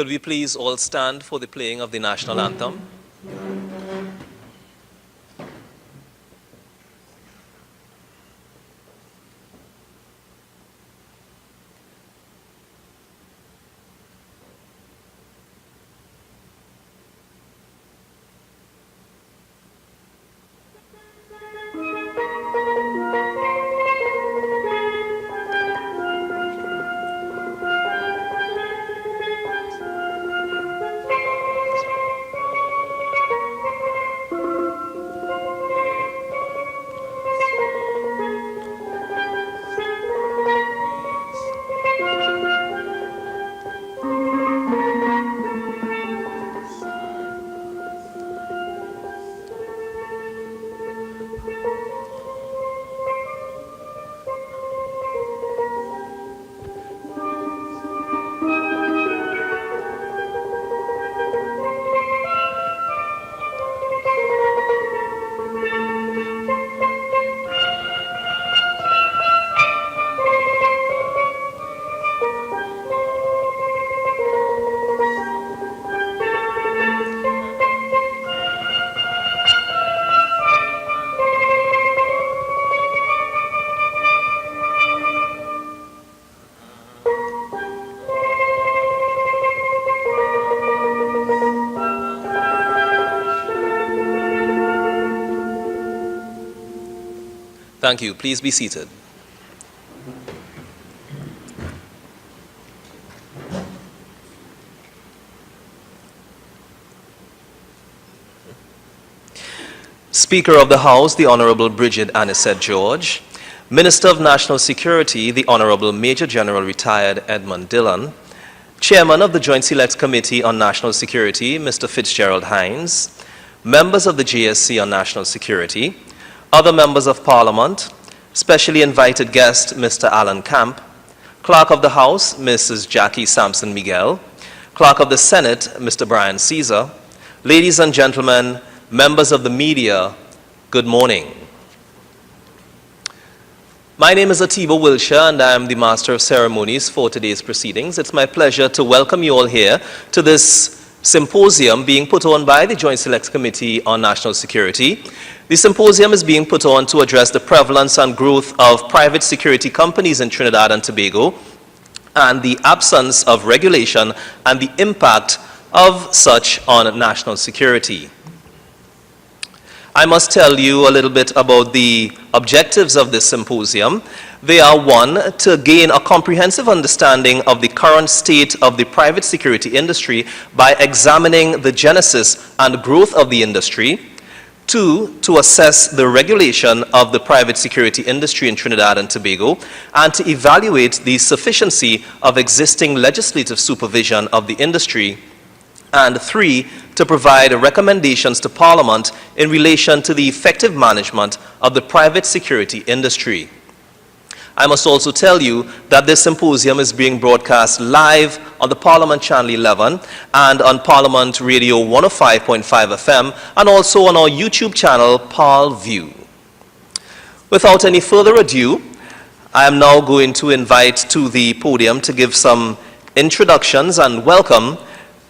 Could we please all stand for the playing of the national anthem? Thank you. Please be seated. Speaker of the House, the Honorable Bridget Anisette George. Minister of National Security, the Honorable Major General Retired Edmund Dillon. Chairman of the Joint Select Committee on National Security, Mr. Fitzgerald Hines. Members of the JSC on National Security. Other members of Parliament. Specially invited guest, Mr. Alan Camp. Clerk of the House, Mrs. Jackie Sampson Miguel. Clerk of the Senate, Mr. Brian Caesar. Ladies and gentlemen, members of the media, good morning. My name is Atiba Wilshire, and I am the Master of Ceremonies for today's proceedings. It's my pleasure to welcome you all here to this symposium being put on by the Joint Select Committee on National Security. The symposium is being put on to address the prevalence and growth of private security companies in Trinidad and Tobago and the absence of regulation and the impact of such on national security. I must tell you a little bit about the objectives of this symposium. They are, one, to gain a comprehensive understanding of the current state of the private security industry by examining the genesis and growth of the industry. Two, to assess the regulation of the private security industry in Trinidad and Tobago, and to evaluate the sufficiency of existing legislative supervision of the industry. And three, to provide recommendations to Parliament in relation to the effective management of the private security industry. I must also tell you that this symposium is being broadcast live on the Parliament Channel 11 and on Parliament Radio 105.5 FM and also on our YouTube channel, ParlView. Without any further ado, I am now going to invite to the podium to give some introductions and welcome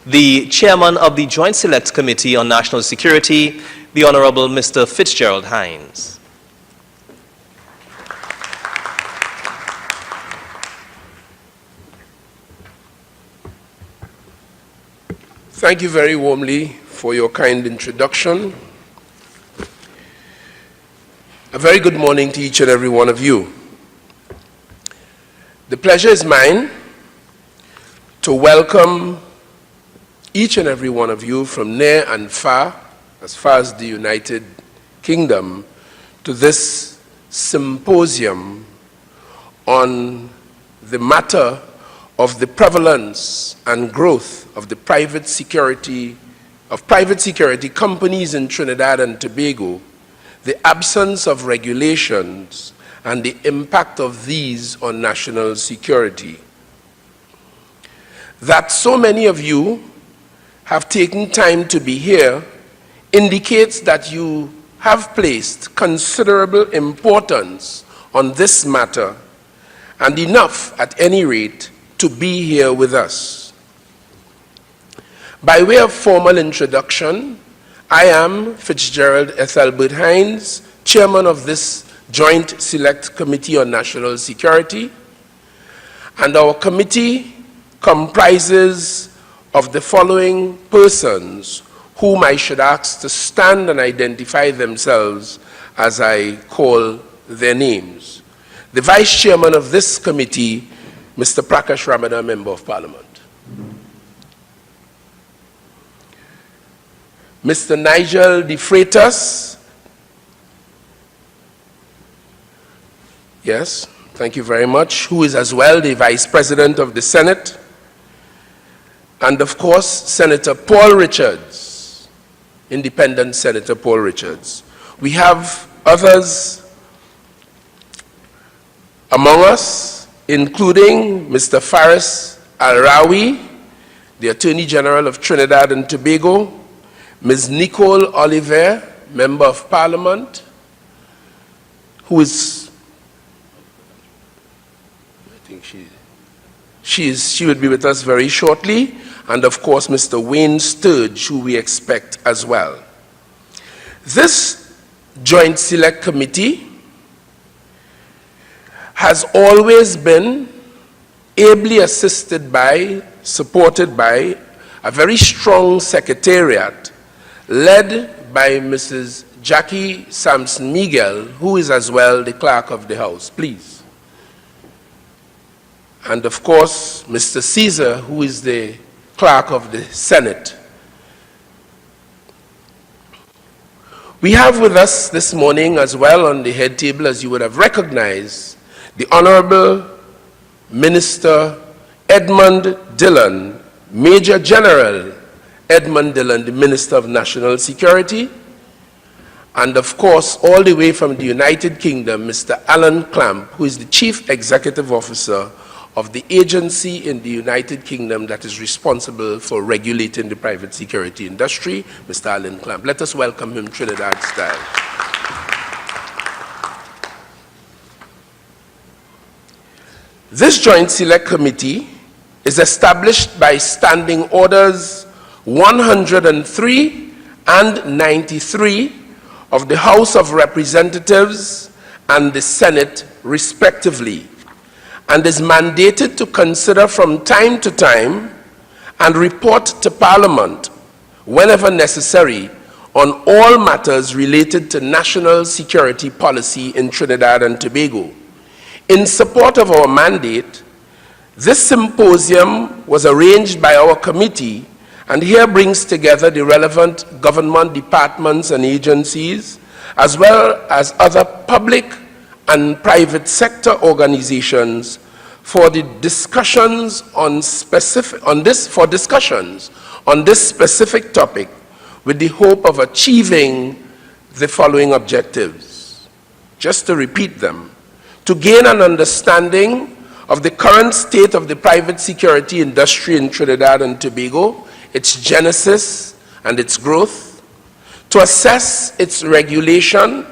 the Chairman of the Joint Select Committee on National Security, the Honorable Mr. Fitzgerald Hines. Thank you very warmly for your kind introduction. A very good morning to each and every one of you. The pleasure is mine to welcome each and every one of you from near and far as the United Kingdom, to this symposium on the matter of the prevalence and growth of the private security companies in Trinidad and Tobago, the absence of regulations, and the impact of these on national security. That so many of you have taken time to be here indicates that you have placed considerable importance on this matter, and enough, at any rate, to be here with us. By way of formal introduction, I am Fitzgerald Ethelbert Hines, Chairman of this Joint Select Committee on National Security, and our committee comprises of the following persons whom I should ask to stand and identify themselves as I call their names. The Vice Chairman of this committee, Mr. Prakash Ramana, Member of Parliament. Mr. Nigel De Freitas. Yes, thank you very much. Who is as well the Vice President of the Senate. And of course, Senator Paul Richards, Independent Senator Paul Richards. We have others among us, including Mr. Faris Al-Rawi, the Attorney General of Trinidad and Tobago, Ms. Nicole Oliver, Member of Parliament, who is, I think she will be with us very shortly, and of course Mr. Wayne Sturge, who we expect as well. This Joint Select Committee has always been ably assisted by, supported by, a very strong secretariat led by Mrs. Jackie Sampson Miguel, who is as well the Clerk of the House, please. And of course, Mr. Caesar, who is the Clerk of the Senate. We have with us this morning as well on the head table, as you would have recognized, the Honorable Minister Edmund Dillon, Major General Edmund Dillon, the Minister of National Security, and of course, all the way from the United Kingdom, Mr. Alan Clamp, who is the Chief Executive Officer of the agency in the United Kingdom that is responsible for regulating the private security industry, Mr. Alan Clamp. Let us welcome him Trinidad style. This Joint Select Committee is established by Standing Orders 103 and 93 of the House of Representatives and the Senate, respectively, and is mandated to consider from time to time and report to Parliament, whenever necessary, on all matters related to national security policy in Trinidad and Tobago. In support of our mandate, this symposium was arranged by our committee and here brings together the relevant government departments and agencies, as well as other public and private sector organizations for the discussions on this specific topic, with the hope of achieving the following objectives. Just to repeat them: to gain an understanding of the current state of the private security industry in Trinidad and Tobago, its genesis and its growth, to assess its regulation,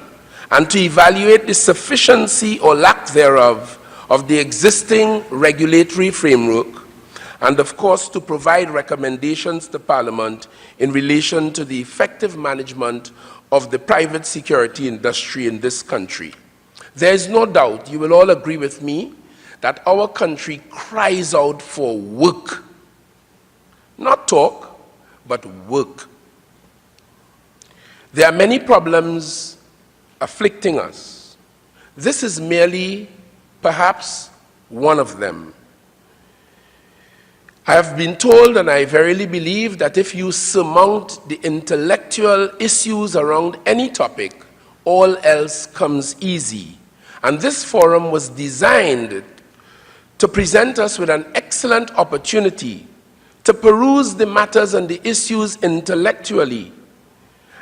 and to evaluate the sufficiency or lack thereof of the existing regulatory framework, and of course to provide recommendations to Parliament in relation to the effective management of the private security industry in this country. There is no doubt, you will all agree with me, that our country cries out for work. Not talk, but work. There are many problems afflicting us. This is merely, perhaps, one of them. I have been told, and I verily believe, that if you surmount the intellectual issues around any topic, all else comes easy. And this forum was designed to present us with an excellent opportunity to peruse the matters and the issues intellectually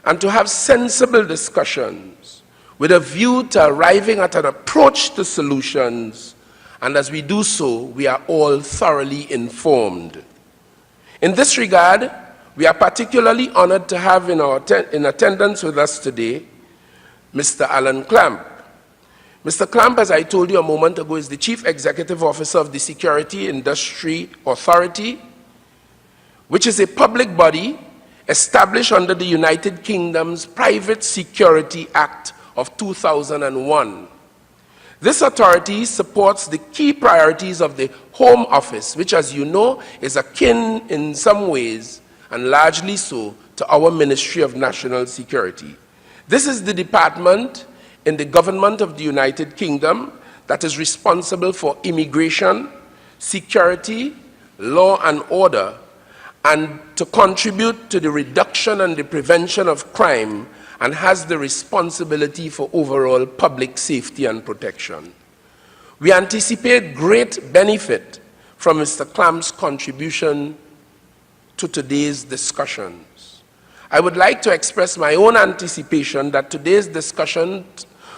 and to have sensible discussions with a view to arriving at an approach to solutions, and as we do so, we are all thoroughly informed. In this regard, we are particularly honored to have in attendance with us today Mr. Alan Clamp. Mr. Clamp, as I told you a moment ago, is the Chief Executive Officer of the Security Industry Authority, which is a public body established under the United Kingdom's Private Security Act of 2001. This authority supports the key priorities of the Home Office, which, as you know, is akin in some ways, and largely so, to our Ministry of National Security. This is the department in the government of the United Kingdom that is responsible for immigration, security, law and order, and to contribute to the reduction and the prevention of crime, and has the responsibility for overall public safety and protection. We anticipate great benefit from Mr. Clamp's contribution to today's discussions. I would like to express my own anticipation that today's discussion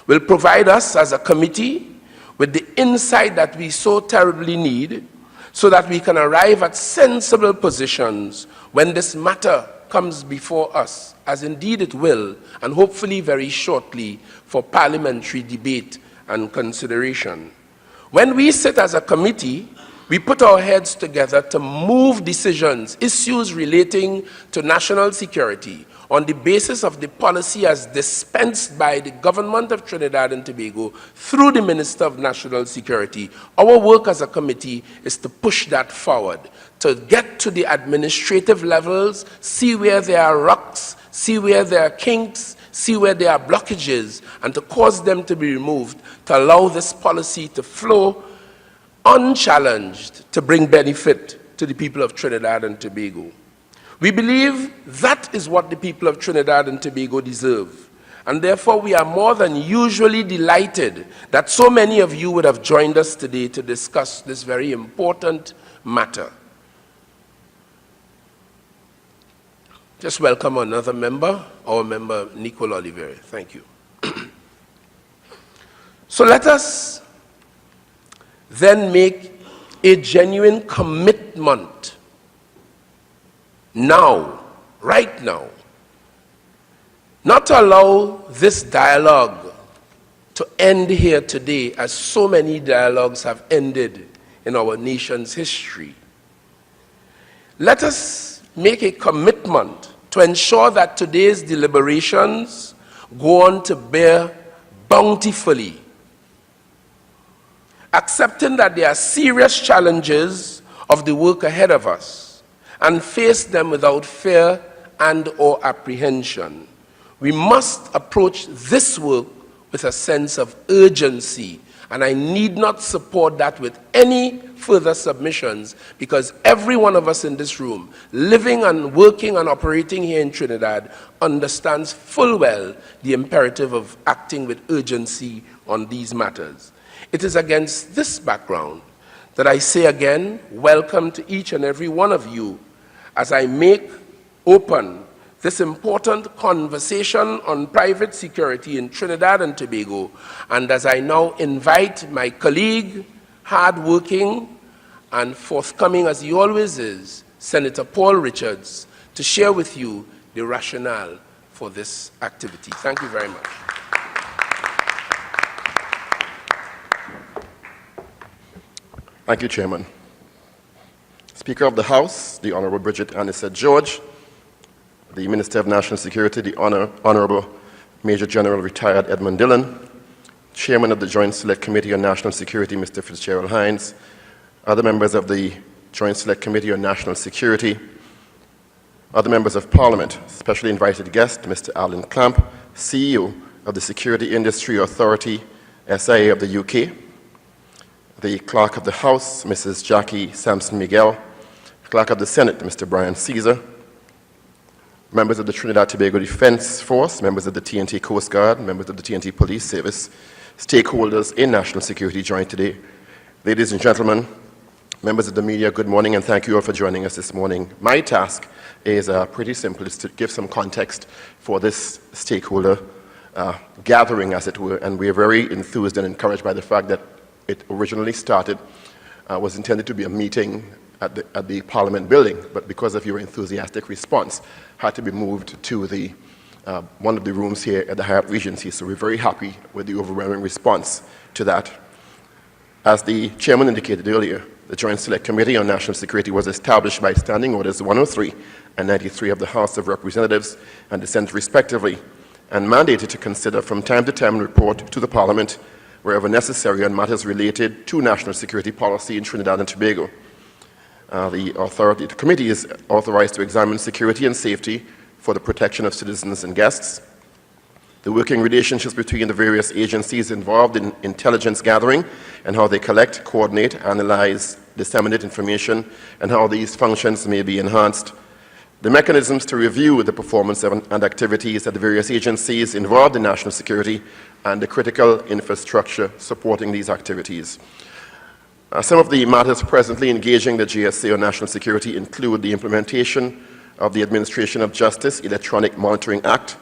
will provide us as a committee with the insight that we so terribly need, so that we can arrive at sensible positions when this matter comes before us, as indeed it will, and hopefully very shortly, for parliamentary debate and consideration. When we sit as a committee, we put our heads together to move decisions, issues relating to national security, on the basis of the policy as dispensed by the government of Trinidad and Tobago through the Minister of National Security. Our work as a committee is to push that forward, to get to the administrative levels, see where there are rucks, see where there are kinks, see where there are blockages, and to cause them to be removed, to allow this policy to flow unchallenged to bring benefit to the people of Trinidad and Tobago. We believe that is what the people of Trinidad and Tobago deserve. And therefore, we are more than usually delighted that so many of you would have joined us today to discuss this very important matter. Just welcome another member, our member, Nicole Oliveira. Thank you. So let us then make a genuine commitment now, right now, not to allow this dialogue to end here today, as so many dialogues have ended in our nation's history. Let us make a commitment to ensure that today's deliberations go on to bear bountifully, accepting that there are serious challenges of the work ahead of us, and face them without fear and or apprehension. We must approach this work with a sense of urgency, and I need not support that with any further submissions, because every one of us in this room, living and working and operating here in Trinidad, understands full well the imperative of acting with urgency on these matters. It is against this background that I say again, welcome to each and every one of you as I make open this important conversation on private security in Trinidad and Tobago, and as I now invite my colleague, hard-working and forthcoming as he always is, Senator Paul Richards, to share with you the rationale for this activity. Thank you very much. Thank you, Chairman. Speaker of the House, the Honorable Bridget Anisette George, the Minister of National Security, the Honorable Major General Retired Edmund Dillon, Chairman of the Joint Select Committee on National Security, Mr. Fitzgerald Hines, other members of the Joint Select Committee on National Security, other members of Parliament, specially invited guest, Mr. Alan Clamp, CEO of the Security Industry Authority, SIA of the UK, the Clerk of the House, Mrs. Jackie Sampson-Miguel, Clerk of the Senate, Mr. Brian Caesar, members of the Trinidad Tobago Defense Force, members of the TNT Coast Guard, members of the TNT Police Service, stakeholders in national security joined today. Ladies and gentlemen, members of the media, good morning, and thank you all for joining us this morning. My task is pretty simple, is to give some context for this stakeholder gathering, as it were, and we are very enthused and encouraged by the fact that it originally started, was intended to be a meeting at the Parliament building, but because of your enthusiastic response, had to be moved to the one of the rooms here at the Hyatt Regency. So we're very happy with the overwhelming response to that. As the Chairman indicated earlier, the Joint Select Committee on National Security was established by Standing Orders 103 and 93 of the House of Representatives and the Senate respectively, and mandated to consider from time to time and report to the Parliament wherever necessary on matters related to national security policy in Trinidad and Tobago. The committee is authorized to examine security and safety for the protection of citizens and guests, the working relationships between the various agencies involved in intelligence gathering and how they collect, coordinate, analyze, disseminate information, and how these functions may be enhanced, the mechanisms to review the performance and activities at the various agencies involved in national security, and the critical infrastructure supporting these activities. Some of the matters presently engaging the JSC on national security include the implementation of the Administration of Justice Electronic Monitoring Act,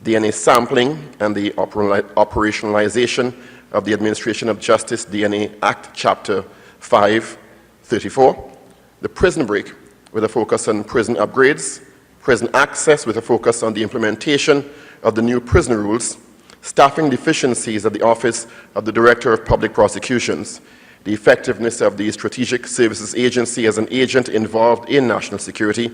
DNA sampling, and the operationalization of the Administration of Justice DNA Act, Chapter 534, the prison break with a focus on prison upgrades, prison access with a focus on the implementation of the new prison rules, staffing deficiencies at the Office of the Director of Public Prosecutions, the effectiveness of the Strategic Services Agency as an agent involved in national security,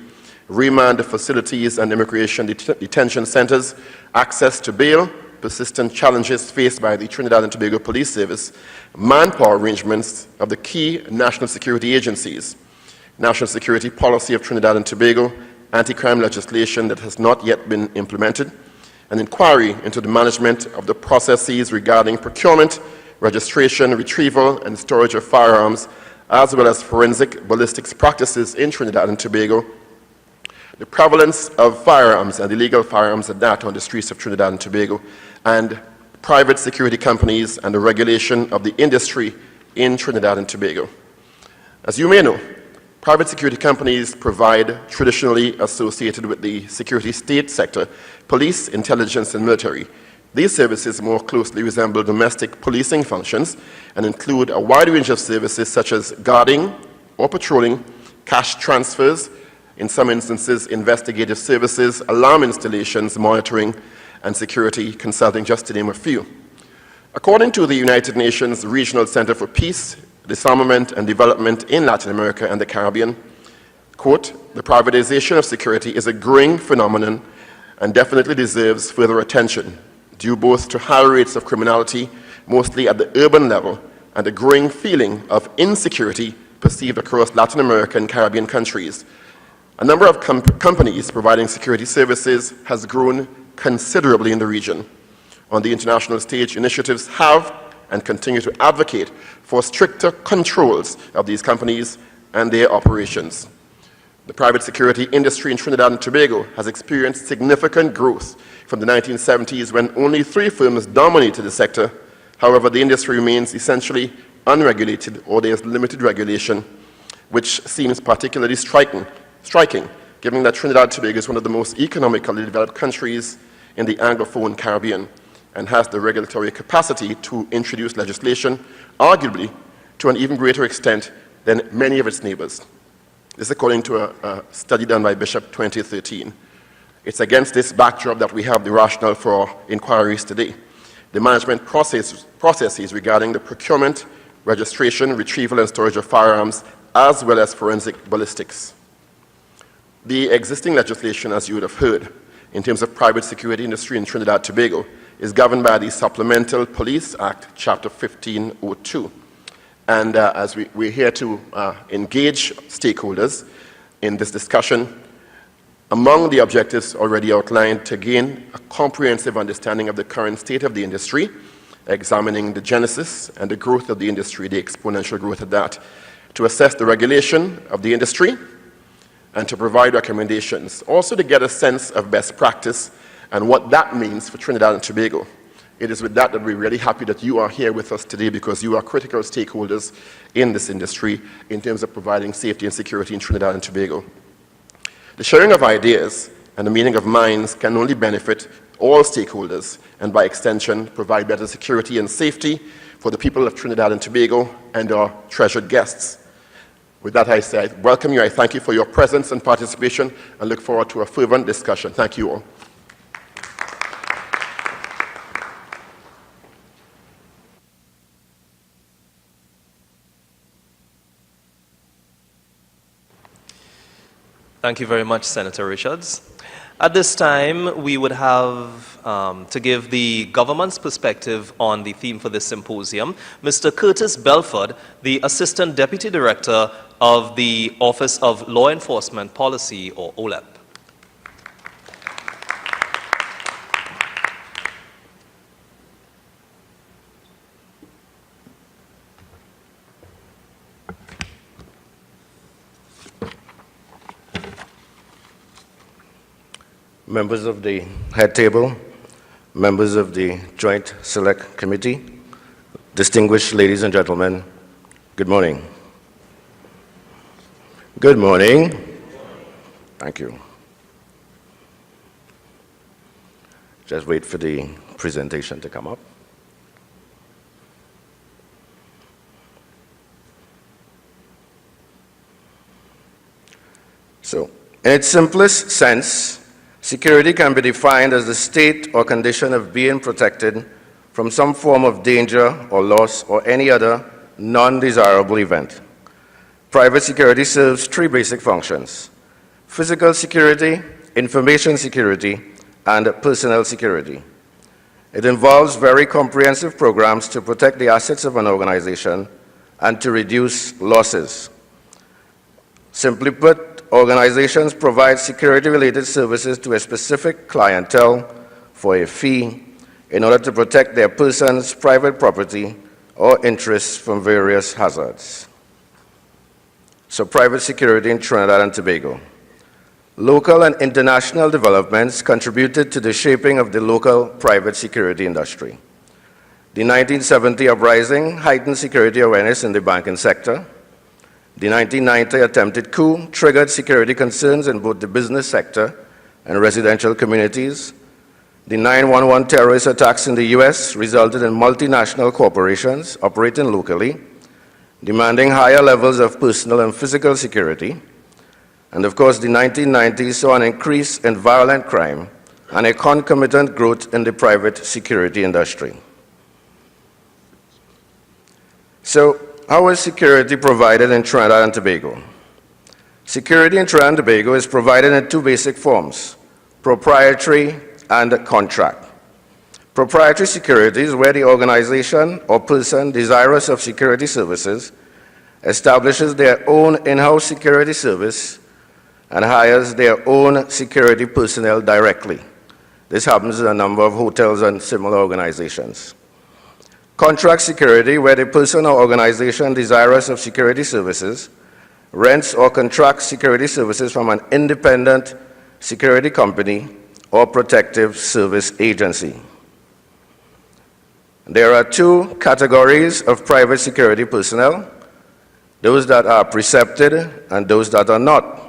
remand facilities and immigration detention centers, access to bail, persistent challenges faced by the Trinidad and Tobago Police Service, manpower arrangements of the key national security agencies, national security policy of Trinidad and Tobago, anti-crime legislation that has not yet been implemented, an inquiry into the management of the processes regarding procurement, registration, retrieval, and storage of firearms, as well as forensic ballistics practices in Trinidad and Tobago, the prevalence of firearms and illegal firearms at that on the streets of Trinidad and Tobago, and private security companies and the regulation of the industry in Trinidad and Tobago. As you may know, private security companies provide, traditionally associated with the security state sector, police, intelligence, and military. These services more closely resemble domestic policing functions and include a wide range of services such as guarding or patrolling, cash transfers, in some instances investigative services, alarm installations, monitoring, and security consulting, just to name a few. According to the United Nations Regional Center for Peace, Disarmament, and Development in Latin America and the Caribbean, quote, the privatization of security is a growing phenomenon and definitely deserves further attention, due both to high rates of criminality, mostly at the urban level, and a growing feeling of insecurity perceived across Latin America and Caribbean countries. A number of companies providing security services has grown considerably in the region. On the international stage, initiatives have and continue to advocate for stricter controls of these companies and their operations. The private security industry in Trinidad and Tobago has experienced significant growth from the 1970s when only 3 firms dominated the sector. However, the industry remains essentially unregulated, or there is limited regulation, which seems particularly striking, given that Trinidad and Tobago is one of the most economically developed countries in the Anglophone Caribbean and has the regulatory capacity to introduce legislation, arguably to an even greater extent than many of its neighbors. This is according to a study done by Bishop 2013. It's against this backdrop that we have the rationale for inquiries today. The management processes regarding the procurement, registration, retrieval, and storage of firearms, as well as forensic ballistics. The existing legislation, as you would have heard, in terms of private security industry in Trinidad and Tobago, is governed by the Supplemental Police Act, Chapter 1502. And as we're here to engage stakeholders in this discussion, among the objectives already outlined to gain a comprehensive understanding of the current state of the industry, examining the genesis and the growth of the industry, the exponential growth of that, to assess the regulation of the industry, and to provide recommendations, also to get a sense of best practice and what that means for Trinidad and Tobago. It is with that that we're really happy that you are here with us today, because you are critical stakeholders in this industry in terms of providing safety and security in Trinidad and Tobago. The sharing of ideas and the meeting of minds can only benefit all stakeholders and by extension provide better security and safety for the people of Trinidad and Tobago and our treasured guests. With that, I say, I welcome you. I thank you for your presence and participation and look forward to a fervent discussion. Thank you all. Thank you very much, Senator Richards. At this time, we would have to give the government's perspective on the theme for this symposium, Mr. Curtis Belford, the Assistant Deputy Director of the Office of Law Enforcement Policy, or OLEP. Members of the head table, members of the Joint Select Committee, distinguished ladies and gentlemen, good morning. Good morning. Thank you. Just wait for the presentation to come up. So, in its simplest sense, security can be defined as the state or condition of being protected from some form of danger or loss or any other non-desirable event. Private security serves 3 basic functions: physical security, information security, and personnel security. It involves very comprehensive programs to protect the assets of an organization and to reduce losses. Simply put, organizations provide security-related services to a specific clientele for a fee in order to protect their persons, private property, or interests from various hazards. So, private security in Trinidad and Tobago. Local and international developments contributed to the shaping of the local private security industry. The 1970 uprising heightened security awareness in the banking sector. The 1990 attempted coup triggered security concerns in both the business sector and residential communities. The 9/11 terrorist attacks in the US resulted in multinational corporations operating locally, demanding higher levels of personal and physical security. And of course, the 1990s saw an increase in violent crime and a concomitant growth in the private security industry. So, how is security provided in Trinidad and Tobago? Security in Trinidad and Tobago is provided in two basic forms: proprietary and contract. Proprietary security is where the organization or person desirous of security services establishes their own in-house security service and hires their own security personnel directly. This happens in a number of hotels and similar organizations. Contract security, where the person or organization desirous of security services rents or contracts security services from an independent security company or protective service agency. There are two categories of private security personnel: those that are precepted and those that are not.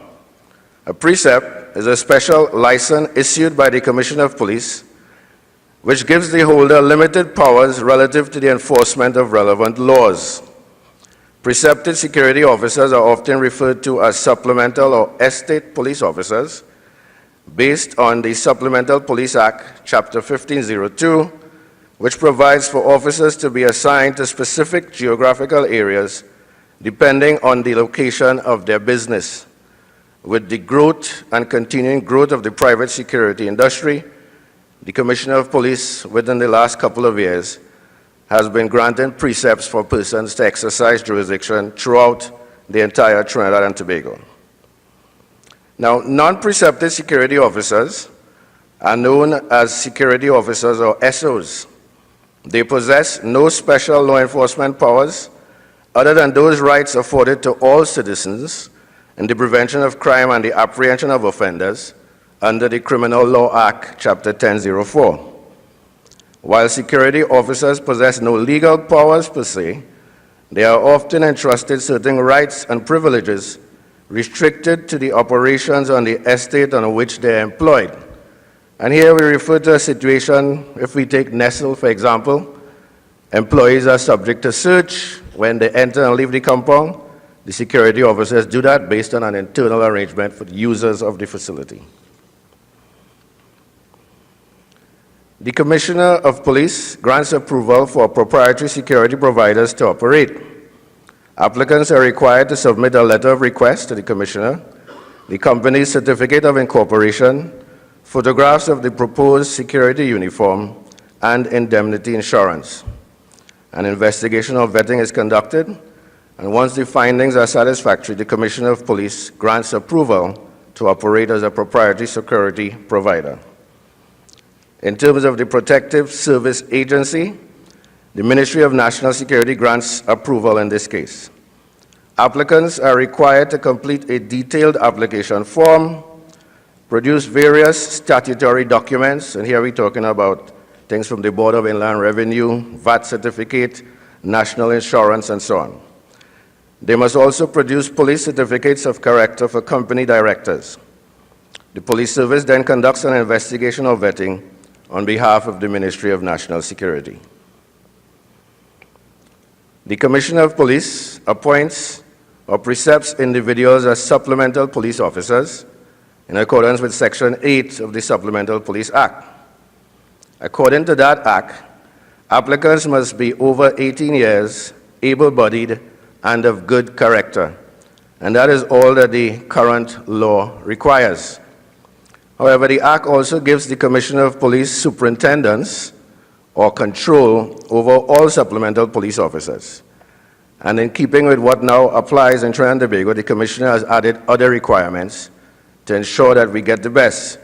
A precept is a special license issued by the Commissioner of Police, which gives the holder limited powers relative to the enforcement of relevant laws. Precepted security officers are often referred to as supplemental or estate police officers, based on the Supplemental Police Act, Chapter 1502, which provides for officers to be assigned to specific geographical areas depending on the location of their business. With the growth and continuing growth of the private security industry, the Commissioner of Police, within the last couple of years, has been granting precepts for persons to exercise jurisdiction throughout the entire Trinidad and Tobago. Now, non-precepted security officers are known as security officers or SOs. They possess no special law enforcement powers other than those rights afforded to all citizens in the prevention of crime and the apprehension of offenders under the Criminal Law Act, Chapter 1004. While security officers possess no legal powers per se, they are often entrusted certain rights and privileges restricted to the operations on the estate on which they are employed. And here we refer to a situation, if we take Nestle, for example, employees are subject to search when they enter and leave the compound. The security officers do that based on an internal arrangement for the users of the facility. The Commissioner of Police grants approval for proprietary security providers to operate. Applicants are required to submit a letter of request to the Commissioner, the company's certificate of incorporation, photographs of the proposed security uniform, and indemnity insurance. An investigation or vetting is conducted, and once the findings are satisfactory, the Commissioner of Police grants approval to operate as a proprietary security provider. In terms of the Protective Service Agency, the Ministry of National Security grants approval in this case. Applicants are required to complete a detailed application form, produce various statutory documents, and here we're talking about things from the Board of Inland Revenue, VAT certificate, national insurance, and so on. They must also produce police certificates of character for company directors. The police service then conducts an investigation or vetting on behalf of the Ministry of National Security. The Commissioner of Police appoints or precepts individuals as supplemental police officers in accordance with Section 8 of the Supplemental Police Act. According to that act, applicants must be over 18 years, able-bodied, and of good character, and that is all that the current law requires. However, the Act also gives the Commissioner of Police superintendence or control over all supplemental police officers. And in keeping with what now applies in Trinidad and Tobago, the Commissioner has added other requirements to ensure that we get the best.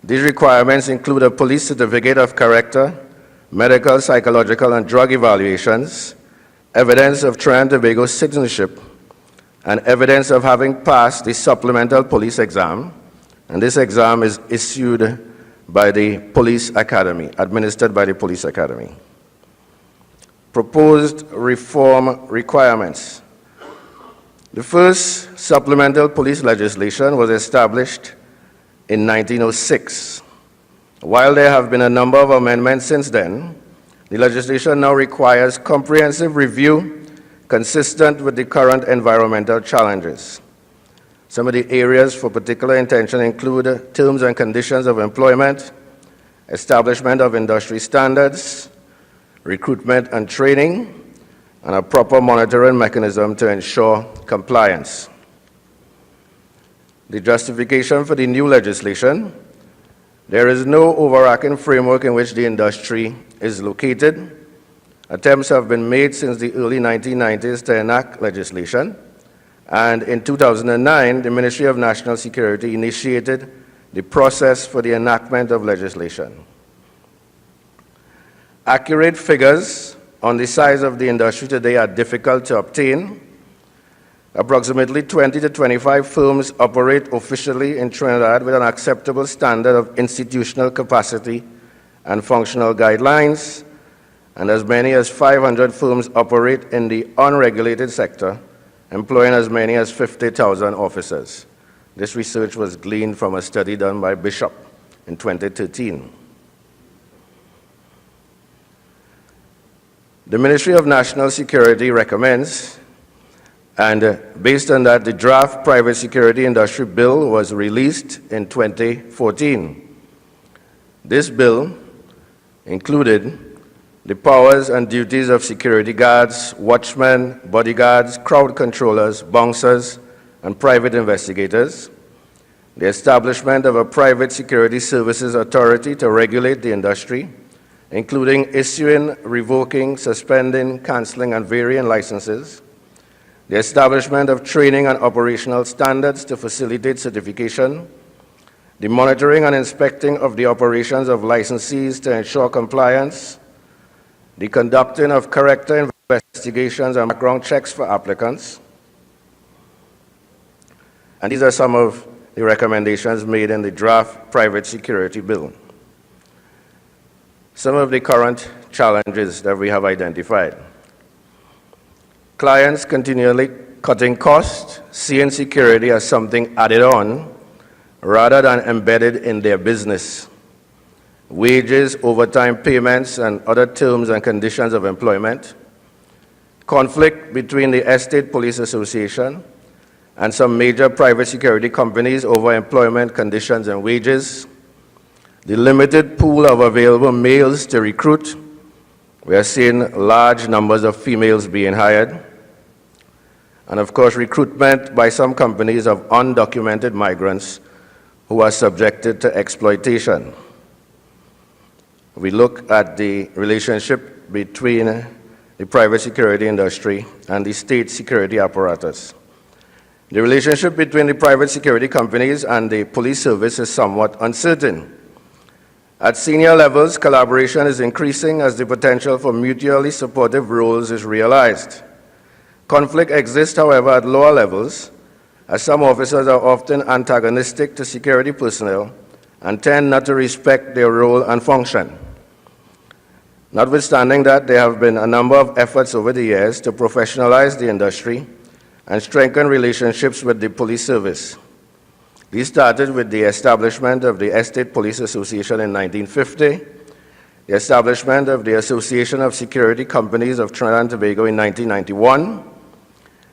These requirements include a police certificate of character, medical, psychological, and drug evaluations, evidence of Trinidad and Tobago citizenship, and evidence of having passed the Supplemental Police exam. And this exam is issued by the Police Academy, administered by the Police Academy. Proposed reform requirements. The first supplemental police legislation was established in 1906. While there have been a number of amendments since then, the legislation now requires comprehensive review consistent with the current environmental challenges. Some of the areas for particular intention include terms and conditions of employment, establishment of industry standards, recruitment and training, and a proper monitoring mechanism to ensure compliance. The justification for the new legislation: there is no overarching framework in which the industry is located. Attempts have been made since the early 1990s to enact legislation, and in 2009, the Ministry of National Security initiated the process for the enactment of legislation. Accurate figures on the size of the industry today are difficult to obtain. Approximately 20 to 25 firms operate officially in Trinidad with an acceptable standard of institutional capacity and functional guidelines, and as many as 500 firms operate in the unregulated sector, employing as many as 50,000 officers. This research was gleaned from a study done by Bishop in 2013. The Ministry of National Security recommends, and based on that, the draft Private Security Industry Bill was released in 2014. This bill included the powers and duties of security guards, watchmen, bodyguards, crowd controllers, bouncers, and private investigators, the establishment of a private security services authority to regulate the industry, including issuing, revoking, suspending, canceling, and varying licenses, the establishment of training and operational standards to facilitate certification, the monitoring and inspecting of the operations of licensees to ensure compliance, the conducting of character investigations and background checks for applicants. And these are some of the recommendations made in the draft Private Security Bill. Some of the current challenges that we have identified: clients continually cutting costs, seeing security as something added on rather than embedded in their business. Wages, overtime payments, and other terms and conditions of employment. Conflict between the Estate Police Association and some major private security companies over employment conditions and wages. The limited pool of available males to recruit. We are seeing large numbers of females being hired. And of course, recruitment by some companies of undocumented migrants who are subjected to exploitation. We look at the relationship between the private security industry and the state security apparatus. The relationship between the private security companies and the police service is somewhat uncertain. At senior levels, collaboration is increasing as the potential for mutually supportive roles is realized. Conflict exists, however, at lower levels, as some officers are often antagonistic to security personnel and tend not to respect their role and function. Notwithstanding that, there have been a number of efforts over the years to professionalize the industry and strengthen relationships with the police service. These started with the establishment of the Estate Police Association in 1950, the establishment of the Association of Security Companies of Trinidad and Tobago in 1991,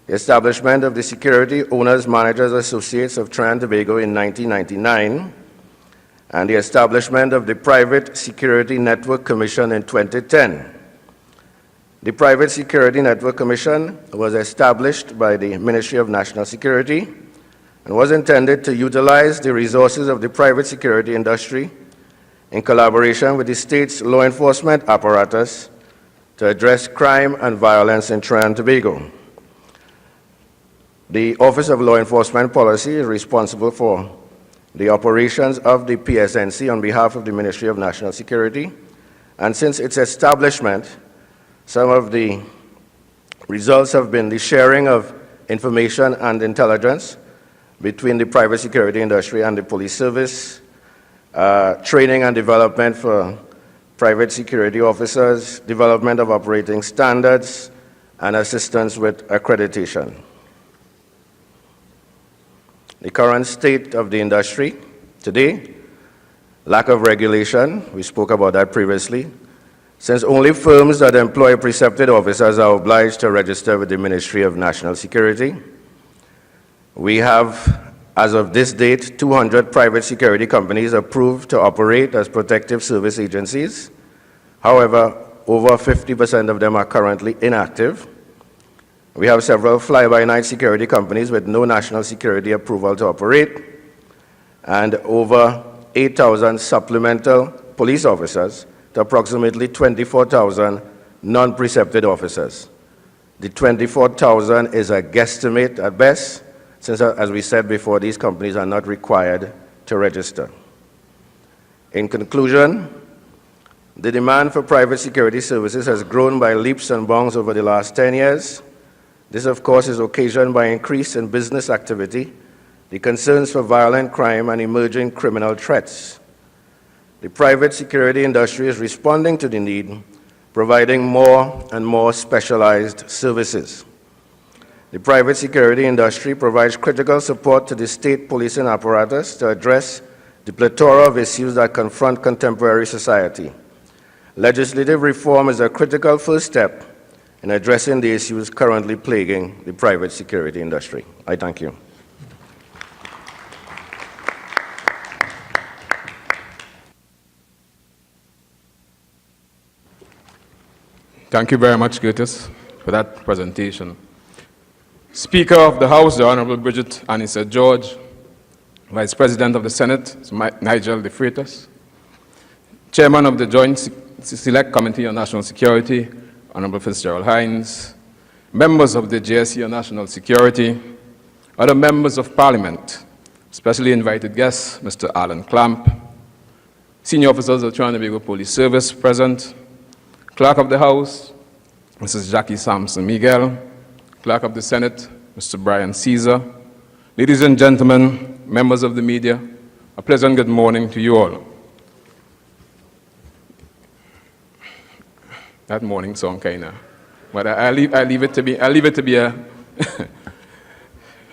the establishment of the Security Owners, Managers, Associates of Trinidad and Tobago in 1999, and the establishment of the Private Security Network Commission in 2010. The Private Security Network Commission was established by the Ministry of National Security and was intended to utilize the resources of the private security industry in collaboration with the state's law enforcement apparatus to address crime and violence in Trinidad and Tobago. The Office of Law Enforcement Policy is responsible for the operations of the PSNC on behalf of the Ministry of National Security. And since its establishment, some of the results have been the sharing of information and intelligence between the private security industry and the police service, training and development for private security officers, development of operating standards, and assistance with accreditation. The current state of the industry today, lack of regulation, we spoke about that previously, since only firms that employ precepted officers are obliged to register with the Ministry of National Security. We have, as of this date, 200 private security companies approved to operate as protective service agencies. However, over 50% of them are currently inactive. We have several fly-by-night security companies with no national security approval to operate, and over 8,000 supplemental police officers to approximately 24,000 non-precepted officers. The 24,000 is a guesstimate at best, since, as we said before, these companies are not required to register. In conclusion, the demand for private security services has grown by leaps and bounds over the last 10 years. This, of course, is occasioned by increase in business activity, the concerns for violent crime, and emerging criminal threats. The private security industry is responding to the need, providing more and more specialized services. The private security industry provides critical support to the state policing apparatus to address the plethora of issues that confront contemporary society. Legislative reform is a critical first step in addressing the issues currently plaguing the private security industry. I thank you. Thank you very much, Curtis, for that presentation. Speaker of the House, the Honorable Bridget Anissa George, Vice President of the Senate, Nigel De Freitas, Chairman of the Joint Select Committee on National Security, Honorable Fitzgerald Hines, members of the JSC on National Security, other members of Parliament, specially invited guests, Mr. Alan Clamp, senior officers of the Trinidad and Tobago Police Service present, Clerk of the House, Mrs. Jackie Sampson Miguel, Clerk of the Senate, Mr. Brian Caesar, ladies and gentlemen, members of the media, a pleasant good morning to you all. That morning song, kinda, but I leave it to be a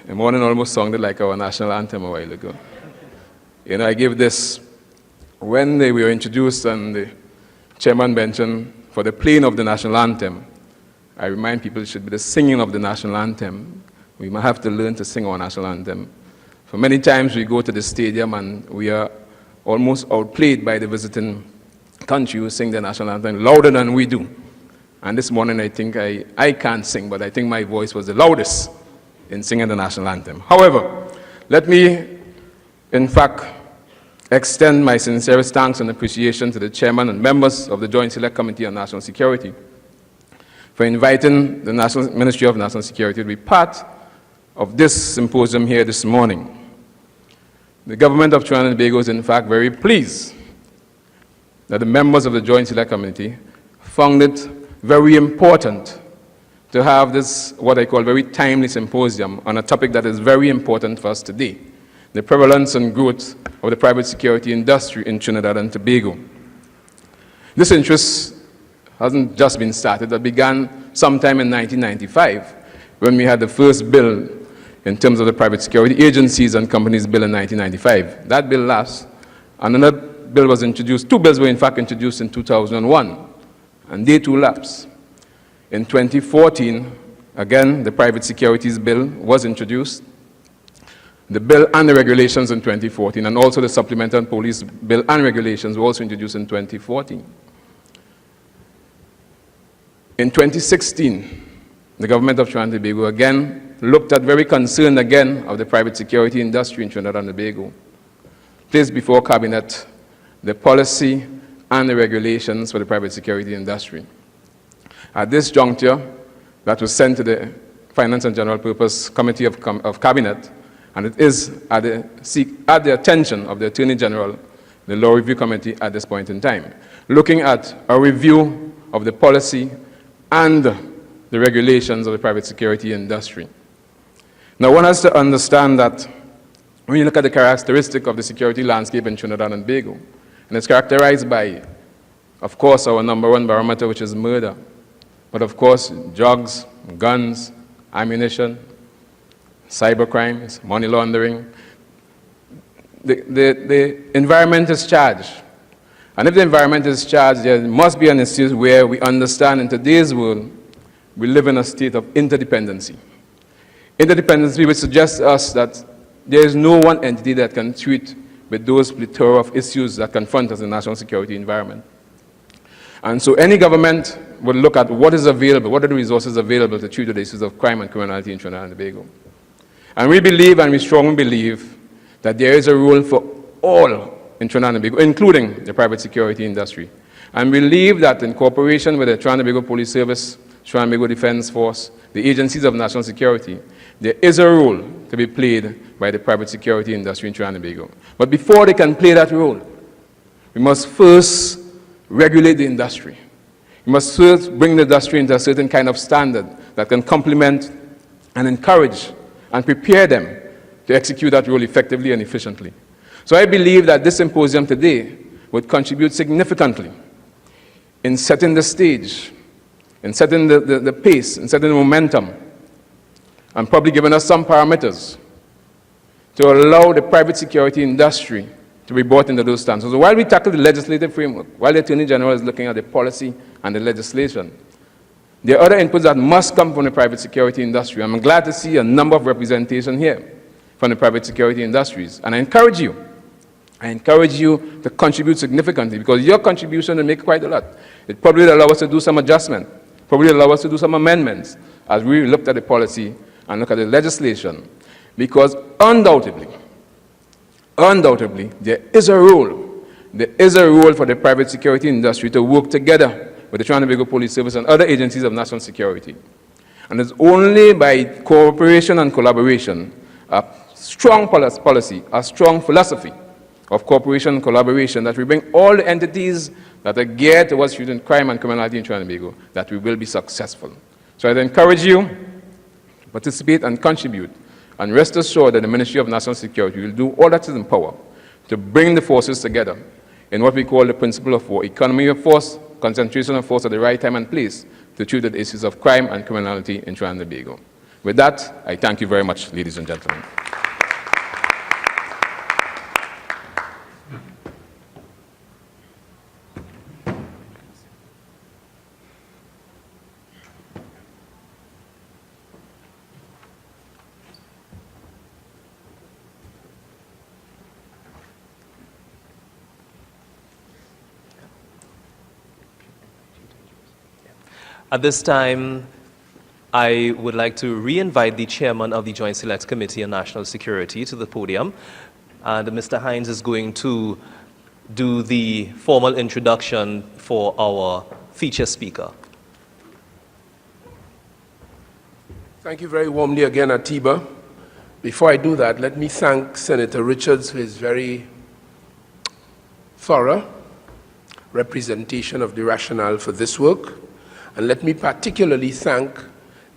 a morning almost sounded like our national anthem a while ago. You know, I gave this when they were introduced and the chairman mentioned for the playing of the national anthem. I remind people it should be the singing of the national anthem. We might have to learn to sing our national anthem. For many times we go to the stadium and we are almost outplayed by the visiting country who sing the national anthem louder than we do. And this morning I think I can't sing, but I think my voice was the loudest in singing the national anthem. However, let me, in fact, extend my sincerest thanks and appreciation to the chairman and members of the Joint Select Committee on National Security for inviting the Ministry of National Security to be part of this symposium here this morning. The government of Trinidad and Tobago is in fact very pleased that the members of the Joint Select Committee found it very important to have this, what I call very timely symposium on a topic that is very important for us today, the prevalence and growth of the private security industry in Trinidad and Tobago. This interest hasn't just been started, it began sometime in 1995 when we had the first bill in terms of the private security agencies and companies bill in 1995. That bill lapsed, and another bill was introduced. Two bills were in fact introduced in 2001, and they too lapsed. In 2014, again, the private securities bill was introduced. The bill and the regulations in 2014, and also the Supplemental Police bill and regulations were also introduced in 2014. In 2016, the government of Trinidad and Tobago again looked at, very concerned again of the private security industry in Trinidad and Tobago, placed before Cabinet the policy and the regulations for the private security industry. At this juncture, that was sent to the Finance and General Purpose Committee of Cabinet, And it is at the attention of the Attorney General, the Law Review Committee at this point in time, looking at a review of the policy and the regulations of the private security industry. Now, one has to understand that when you look at the characteristic of the security landscape in Trinidad and Tobago, and it's characterized by, of course, our number one barometer, which is murder, but of course, drugs, guns, ammunition, cyber crimes, money laundering. The environment is charged. And if the environment is charged, there must be an issue where we understand in today's world, we live in a state of interdependency. Interdependency which suggests to us that there is no one entity that can treat with those plethora of issues that confront us in the national security environment. And so any government would look at what is available, what are the resources available to treat with the issues of crime and criminality in Trinidad and Tobago. And we believe, and we strongly believe, that there is a role for all in Trinidad and Tobago, including the private security industry. And we believe that in cooperation with the Trinidad and Tobago Police Service, Trinidad and Tobago Defense Force, the agencies of national security, there is a role to be played by the private security industry in Trinidad and Tobago. But before they can play that role, we must first regulate the industry. We must first bring the industry into a certain kind of standard that can complement and encourage and prepare them to execute that role effectively and efficiently. So I believe that this symposium today would contribute significantly in setting the stage, in setting the pace, in setting the momentum, and probably giving us some parameters to allow the private security industry to be brought into those standards. So while we tackle the legislative framework, while the Attorney General is looking at the policy and the legislation, there are other inputs that must come from the private security industry. I'm glad to see a number of representation here from the private security industries. And I encourage you to contribute significantly, because your contribution will make quite a lot. It probably will allow us to do some adjustment, probably allow us to do some amendments as we looked at the policy and look at the legislation. Because undoubtedly, there is a role for the private security industry to work together with the Trinidad and Tobago Police Service and other agencies of national security. And it's only by cooperation and collaboration, a strong policy, a strong philosophy of cooperation and collaboration, that we bring all the entities that are geared towards treating crime and criminality in Trinidad and Tobago, that we will be successful. So I'd encourage you to participate and contribute, and rest assured that the Ministry of National Security will do all that is in power to bring the forces together in what we call the principle of war, economy of force, concentration of force at the right time and place to treat the issues of crime and criminality in Trinidad and Tobago. With that, I thank you very much, ladies and gentlemen. At this time, I would like to re-invite the chairman of the Joint Select Committee on National Security to the podium. And Mr. Hines is going to do the formal introduction for our feature speaker. Thank you very warmly again, Atiba. Before I do that, let me thank Senator Richards for his very thorough representation of the rationale for this work. And let me particularly thank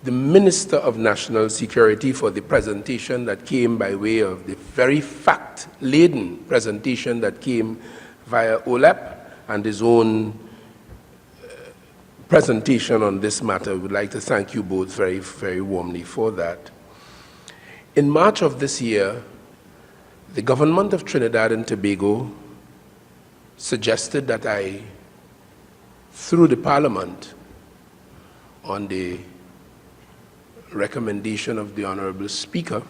the Minister of National Security for the presentation that came by way of the very fact-laden presentation that came via OLEP and his own presentation on this matter. I would like to thank you both very, very warmly for that. In March of this year, the government of Trinidad and Tobago suggested that I, through the Parliament, on the recommendation of the Honorable Speaker,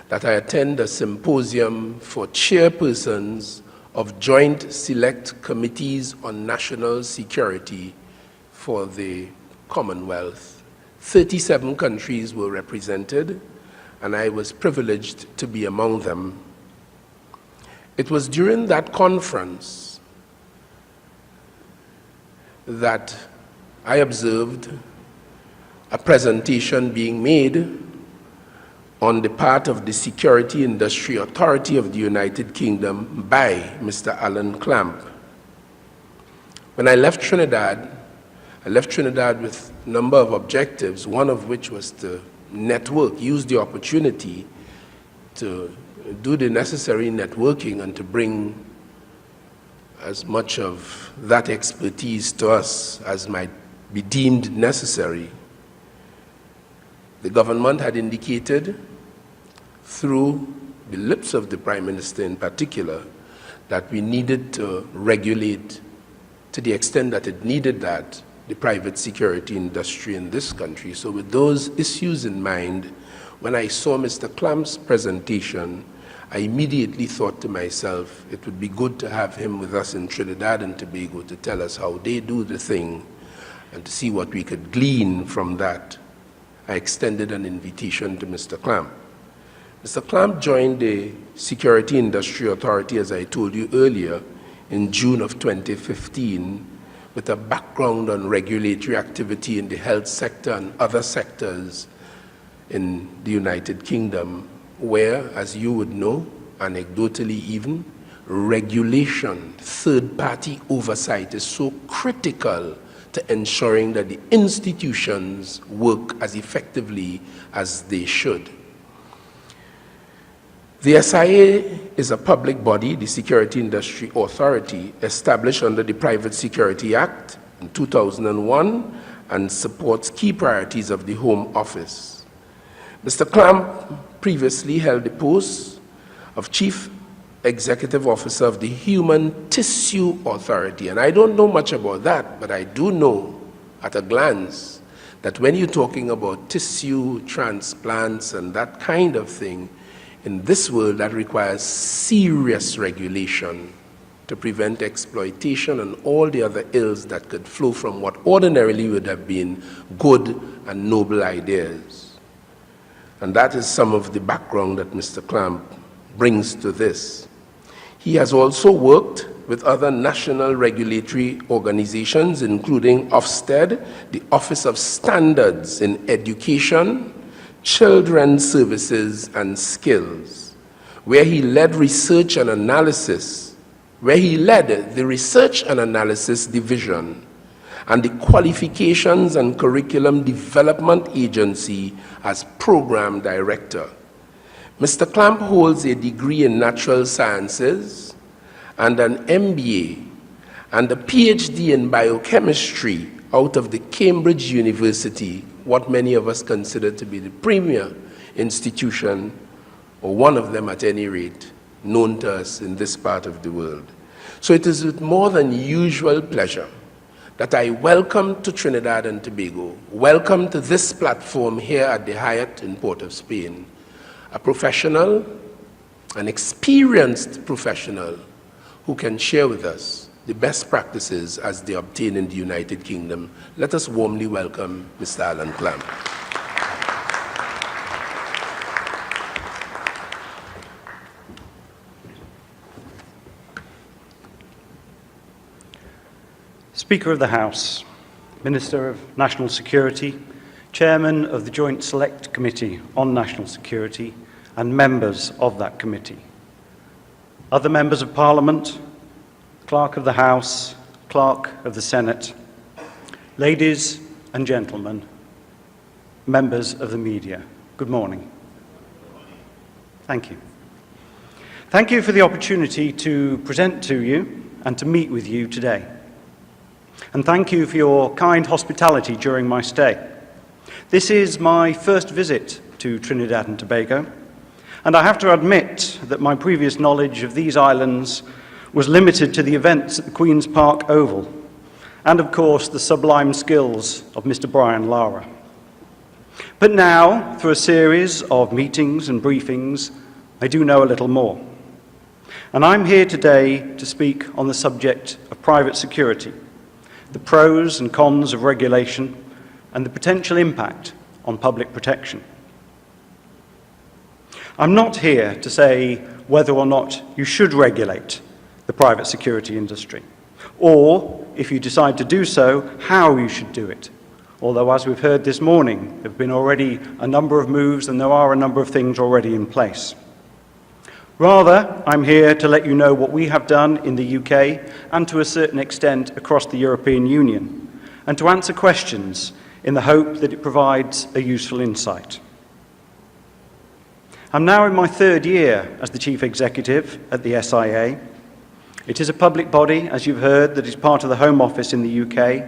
that I attend a symposium for chairpersons of Joint Select Committees on National Security for the Commonwealth. 37 countries were represented, and I was privileged to be among them. It was during that conference that I observed a presentation being made on the part of the Security Industry Authority of the United Kingdom by Mr. Alan Clamp. When I left Trinidad with a number of objectives, one of which was to network, use the opportunity to do the necessary networking and to bring as much of that expertise to us as might be deemed necessary. The government had indicated, through the lips of the Prime Minister in particular, that we needed to regulate, to the extent that it needed that, the private security industry in this country. So with those issues in mind, when I saw Mr. Clamp's presentation, I immediately thought to myself, it would be good to have him with us in Trinidad and Tobago to tell us how they do the thing and to see what we could glean from that. I extended an invitation to Mr. Clamp. Mr. Clamp joined the Security Industry Authority, as I told you earlier, in June of 2015, with a background on regulatory activity in the health sector and other sectors in the United Kingdom, where, as you would know, anecdotally even, regulation, third-party oversight is so critical to ensuring that the institutions work as effectively as they should. The SIA is a public body, the Security Industry Authority, established under the Private Security Act in 2001 and supports key priorities of the Home Office. Mr. Clamp previously held the post of Chief Executive Officer of the Human Tissue Authority. And I don't know much about that, but I do know at a glance that when you're talking about tissue transplants and that kind of thing, in this world that requires serious regulation to prevent exploitation and all the other ills that could flow from what ordinarily would have been good and noble ideas. And that is some of the background that Mr. Clamp brings to this. He has also worked with other national regulatory organizations, including Ofsted, the Office of Standards in Education, Children's Services and Skills, where he led research and analysis, where he led the Research and Analysis Division and the Qualifications and Curriculum Development Agency as Program Director. Mr. Clamp holds a degree in Natural Sciences and an MBA and a PhD in Biochemistry out of the Cambridge University, what many of us consider to be the premier institution, or one of them at any rate, known to us in this part of the world. So it is with more than usual pleasure that I welcome to Trinidad and Tobago, welcome to this platform here at the Hyatt in Port of Spain, a professional, an experienced professional who can share with us the best practices as they obtain in the United Kingdom. Let us warmly welcome Mr. Alan Clamp. Speaker of the House, Minister of National Security, Chairman of the Joint Select Committee on National Security, and members of that committee, other members of Parliament, Clerk of the House, Clerk of the Senate, ladies and gentlemen, members of the media, good morning. Thank you. Thank you for the opportunity to present to you and to meet with you today. And thank you for your kind hospitality during my stay. This is my first visit to Trinidad and Tobago, and I have to admit that my previous knowledge of these islands was limited to the events at the Queen's Park Oval, and of course the sublime skills of Mr. Brian Lara. But now, through a series of meetings and briefings, I do know a little more. And I'm here today to speak on the subject of private security, the pros and cons of regulation, and the potential impact on public protection. I'm not here to say whether or not you should regulate the private security industry, or, if you decide to do so, how you should do it, Although, as we've heard this morning, there have been already a number of moves and there are a number of things already in place. Rather, I'm here to let you know what we have done in the UK and to a certain extent across the European Union, and to answer questions in the hope that it provides a useful insight. I'm now in my third year as the Chief Executive at the SIA. It is a public body, as you've heard, that is part of the Home Office in the UK,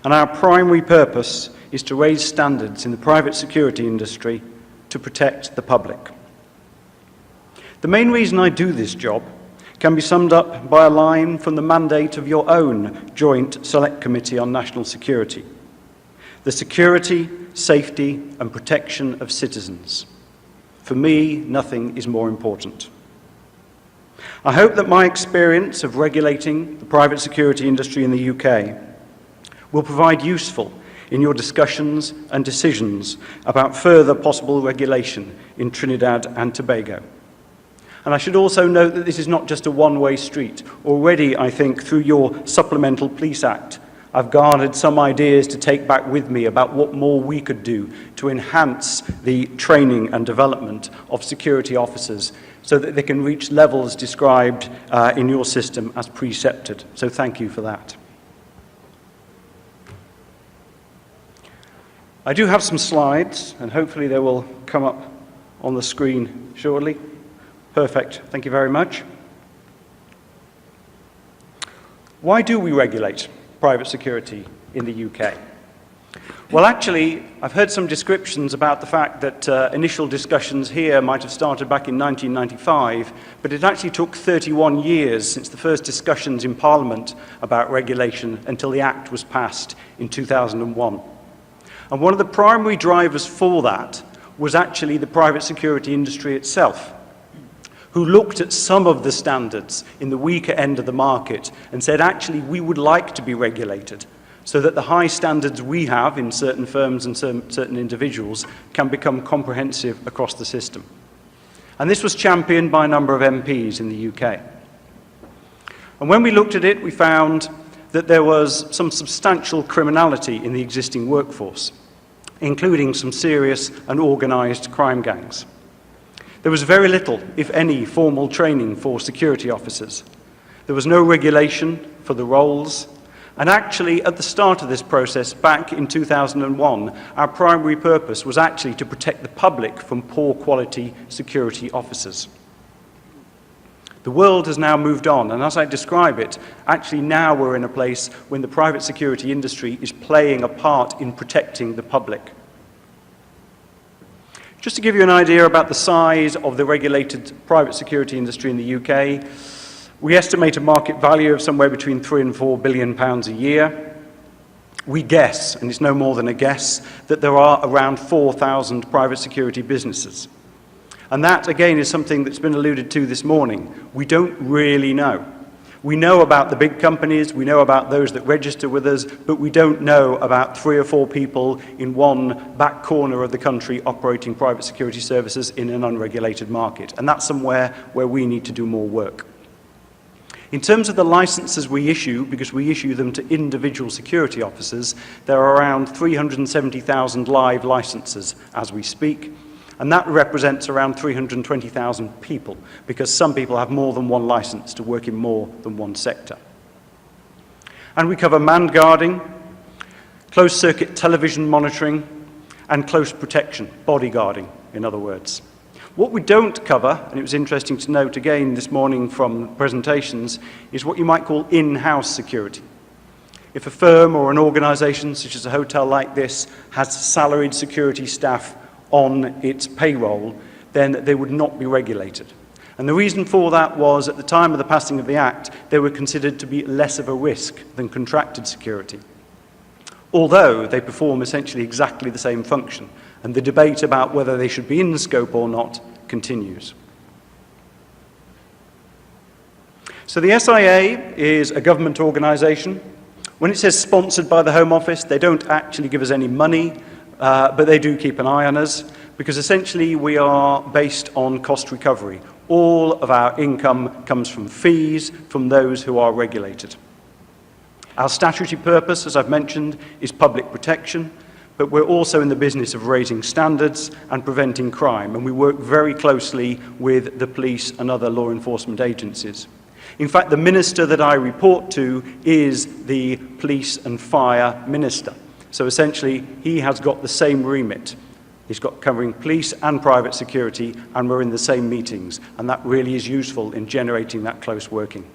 and our primary purpose is to raise standards in the private security industry to protect the public. The main reason I do this job can be summed up by a line from the mandate of your own Joint Select Committee on National Security: the security, safety, and protection of citizens. For me, nothing is more important. I hope that my experience of regulating the private security industry in the UK will provide useful in your discussions and decisions about further possible regulation in Trinidad and Tobago. And I should also note that this is not just a one-way street. Already, I think, through your Supplemental Police Act, I've garnered some ideas to take back with me about what more we could do to enhance the training and development of security officers so that they can reach levels described in your system as precepted. So thank you for that. I do have some slides, and hopefully they will come up on the screen shortly. Perfect. Thank you very much. Why do we regulate private security in the UK? Well, actually, I've heard some descriptions about the fact that initial discussions here might have started back in 1995, but it actually took 31 years since the first discussions in Parliament about regulation until the Act was passed in 2001. And one of the primary drivers for that was actually the private security industry itself, who looked at some of the standards in the weaker end of the market and said, actually, we would like to be regulated so that the high standards we have in certain firms and certain individuals can become comprehensive across the system. And this was championed by a number of MPs in the UK. And when we looked at it, we found that there was some substantial criminality in the existing workforce, including some serious and organised crime gangs. There was very little, if any, formal training for security officers. There was no regulation for the roles. And actually, at the start of this process, back in 2001, our primary purpose was actually to protect the public from poor quality security officers. The world has now moved on, and as I describe it, actually now we're in a place when the private security industry is playing a part in protecting the public. Just to give you an idea about the size of the regulated private security industry in the UK, we estimate a market value of somewhere between £3 and £4 billion a year. We guess, and it's no more than a guess, that there are around 4,000 private security businesses. And that, again, is something that's been alluded to this morning. We don't really know. We know about the big companies, we know about those that register with us, but we don't know about 3 or 4 people in one back corner of the country operating private security services in an unregulated market. And that's somewhere where we need to do more work. In terms of the licenses we issue, because we issue them to individual security officers, there are around 370,000 live licenses as we speak. And that represents around 320,000 people, because some people have more than one license to work in more than one sector. And we cover manned guarding, closed-circuit television monitoring, and close protection, bodyguarding, in other words. What we don't cover, and it was interesting to note again this morning from presentations, is what you might call in-house security. If a firm or an organisation, such as a hotel like this, has salaried security staff on its payroll, then they would not be regulated. And the reason for that was, at the time of the passing of the Act, they were considered to be less of a risk than contracted security, although they perform essentially exactly the same function, and the debate about whether they should be in scope or not continues. So the SIA is a government organisation. When it says sponsored by the Home Office, they don't actually give us any money, but they do keep an eye on us, because essentially we are based on cost recovery. All of our income comes from fees from those who are regulated. Our statutory purpose, as I've mentioned, is public protection, but we're also in the business of raising standards and preventing crime, and we work very closely with the police and other law enforcement agencies. In fact, the minister that I report to is the police and fire minister. So essentially, he has got the same remit. He's got covering police and private security, and we're in the same meetings, and that really is useful in generating that close working.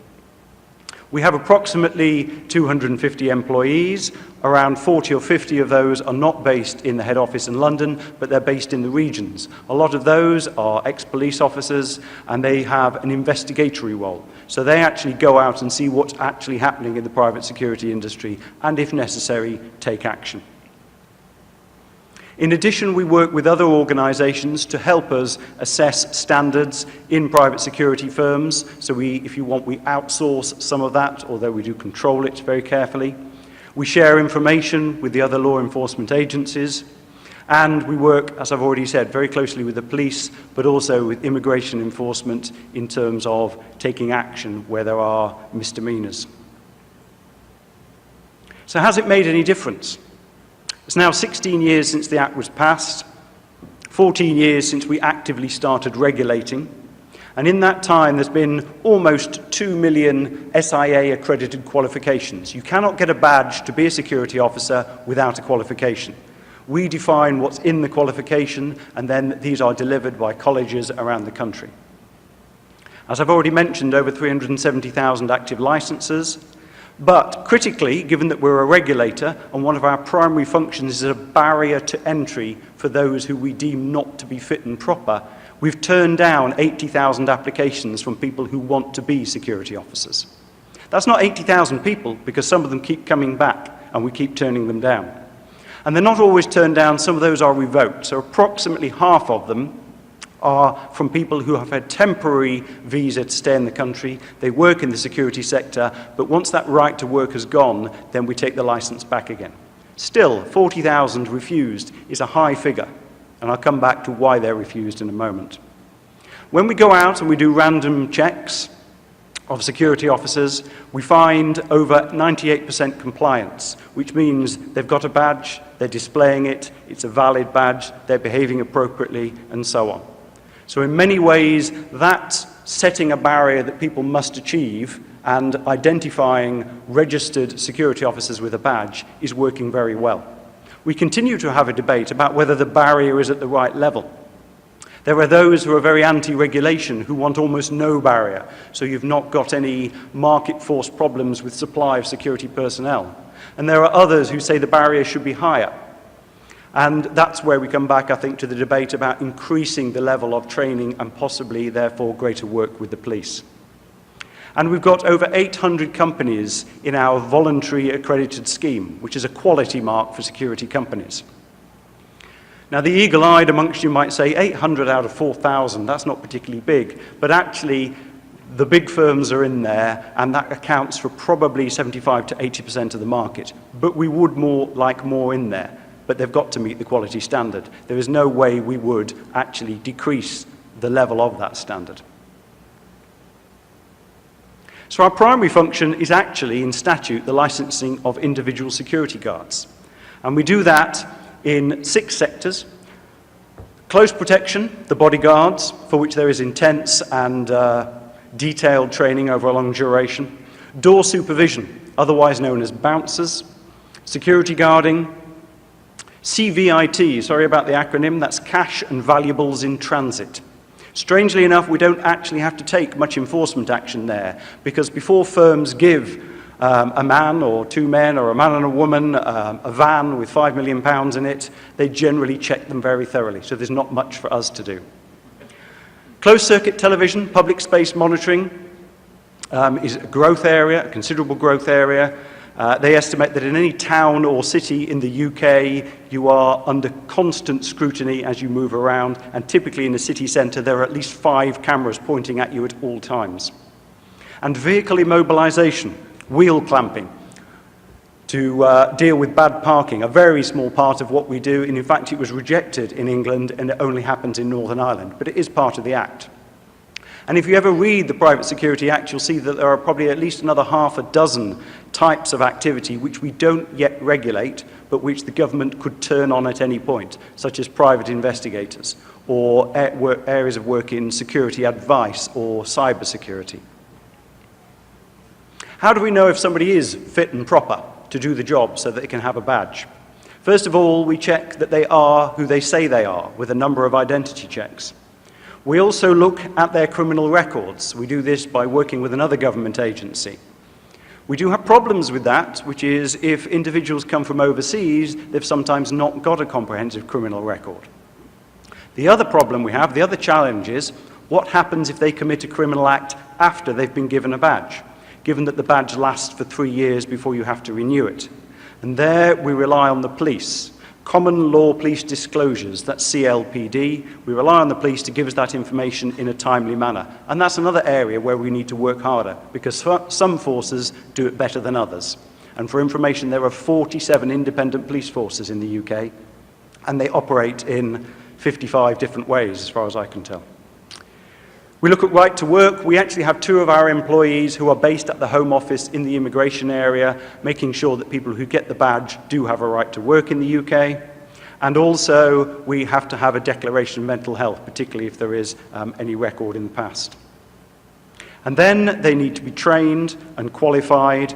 We have approximately 250 employees. Around 40 or 50 of those are not based in the head office in London, but they're based in the regions. A lot of those are ex-police officers, and they have an investigatory role. So they actually go out and see what's actually happening in the private security industry, and if necessary, take action. In addition, we work with other organisations to help us assess standards in private security firms. So if you want, we outsource some of that, although we do control it very carefully. We share information with the other law enforcement agencies. And we work, as I've already said, very closely with the police, but also with immigration enforcement in terms of taking action where there are misdemeanours. So has it made any difference? It's now 16 years since the Act was passed, 14 years since we actively started regulating, and in that time there's been almost 2 million SIA-accredited qualifications. You cannot get a badge to be a security officer without a qualification. We define what's in the qualification, and then these are delivered by colleges around the country. As I've already mentioned, over 370,000 active licenses. But critically, given that we're a regulator and one of our primary functions is a barrier to entry for those who we deem not to be fit and proper, we've turned down 80,000 applications from people who want to be security officers. That's not 80,000 people, because some of them keep coming back and we keep turning them down. And they're not always turned down, some of those are revoked. So approximately half of them are from people who have had temporary visa to stay in the country. They work in the security sector, but once that right to work has gone, then we take the license back again. Still, 40,000 refused is a high figure, and I'll come back to why they're refused in a moment. When we go out and we do random checks of security officers, we find over 98% compliance, which means they've got a badge, they're displaying it, it's a valid badge, they're behaving appropriately, and so on. So in many ways, that's setting a barrier that people must achieve, and identifying registered security officers with a badge is working very well. We continue to have a debate about whether the barrier is at the right level. There are those who are very anti-regulation, who want almost no barrier, so you've not got any market force problems with supply of security personnel. And there are others who say the barrier should be higher. And that's where we come back, I think, to the debate about increasing the level of training and possibly, therefore, greater work with the police. And we've got over 800 companies in our voluntary accredited scheme, which is a quality mark for security companies. Now, the eagle-eyed amongst you might say 800 out of 4,000, that's not particularly big, but actually the big firms are in there, and that accounts for probably 75 to 80% of the market. But we would like more in there. But they've got to meet the quality standard. There is no way we would actually decrease the level of that standard. So our primary function is actually, in statute, the licensing of individual security guards. And we do that in 6 sectors. Close protection, the bodyguards, for which there is intense and detailed training over a long duration. Door supervision, otherwise known as bouncers. Security guarding. CVIT, sorry about the acronym, that's cash and valuables in transit. Strangely enough, we don't actually have to take much enforcement action there, because before firms give a man or 2 men or a man and a woman a van with £5 million in it, they generally check them very thoroughly, so there's not much for us to do. Closed circuit television, public space monitoring is a growth area, a considerable growth area. They estimate that in any town or city in the UK, you are under constant scrutiny as you move around, and typically in a city centre there are at least 5 cameras pointing at you at all times. And vehicle immobilisation, wheel clamping, to deal with bad parking, a very small part of what we do, and in fact it was rejected in England and it only happens in Northern Ireland, but it is part of the Act. And if you ever read the Private Security Act, you'll see that there are probably at least another half a dozen types of activity which we don't yet regulate, but which the government could turn on at any point, such as private investigators or areas of work in security advice or cyber security. How do we know if somebody is fit and proper to do the job so that they can have a badge? First of all, we check that they are who they say they are with a number of identity checks. We also look at their criminal records. We do this by working with another government agency. We do have problems with that, which is if individuals come from overseas, they've sometimes not got a comprehensive criminal record. The other problem we have, the other challenge is, what happens if they commit a criminal act after they've been given a badge, given that the badge lasts for 3 years before you have to renew it? And there we rely on the police. Common law police disclosures, that's CLPD. We rely on the police to give us that information in a timely manner. And that's another area where we need to work harder, because some forces do it better than others. And for information, there are 47 independent police forces in the UK, and they operate in 55 different ways, as far as I can tell. We look at right to work. We actually have 2 of our employees who are based at the Home Office in the immigration area, making sure that people who get the badge do have a right to work in the UK. And also, we have to have a declaration of mental health, particularly if there is any record in the past. And then they need to be trained and qualified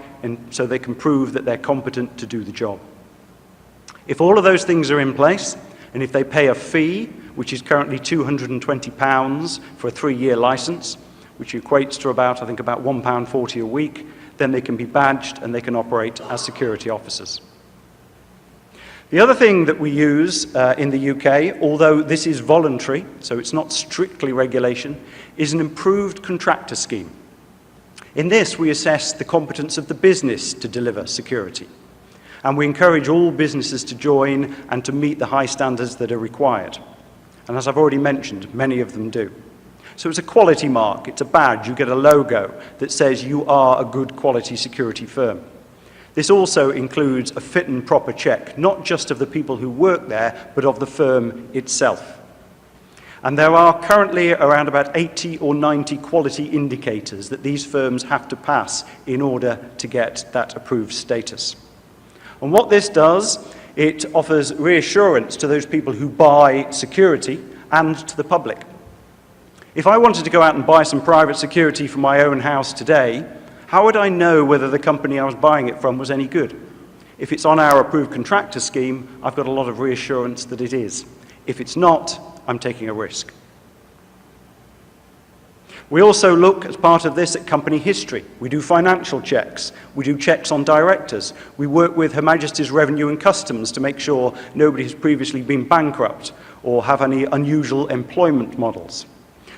so they can prove that they're competent to do the job. If all of those things are in place, and if they pay a fee, which is currently £220 for a 3-year license, which equates to about, I think, about £1.40 a week, then they can be badged and they can operate as security officers. The other thing that we use in the UK, although this is voluntary, so it's not strictly regulation, is an improved contractor scheme. In this, we assess the competence of the business to deliver security. And we encourage all businesses to join and to meet the high standards that are required. And as I've already mentioned, many of them do. So it's a quality mark, it's a badge, you get a logo that says you are a good quality security firm. This also includes a fit and proper check, not just of the people who work there, but of the firm itself. And there are currently around about 80 or 90 quality indicators that these firms have to pass in order to get that approved status. And what this does, it offers reassurance to those people who buy security and to the public. If I wanted to go out and buy some private security for my own house today, how would I know whether the company I was buying it from was any good? If it's on our approved contractor scheme, I've got a lot of reassurance that it is. If it's not, I'm taking a risk. We also look, as part of this, at company history. We do financial checks. We do checks on directors. We work with Her Majesty's Revenue and Customs to make sure nobody has previously been bankrupt or have any unusual employment models.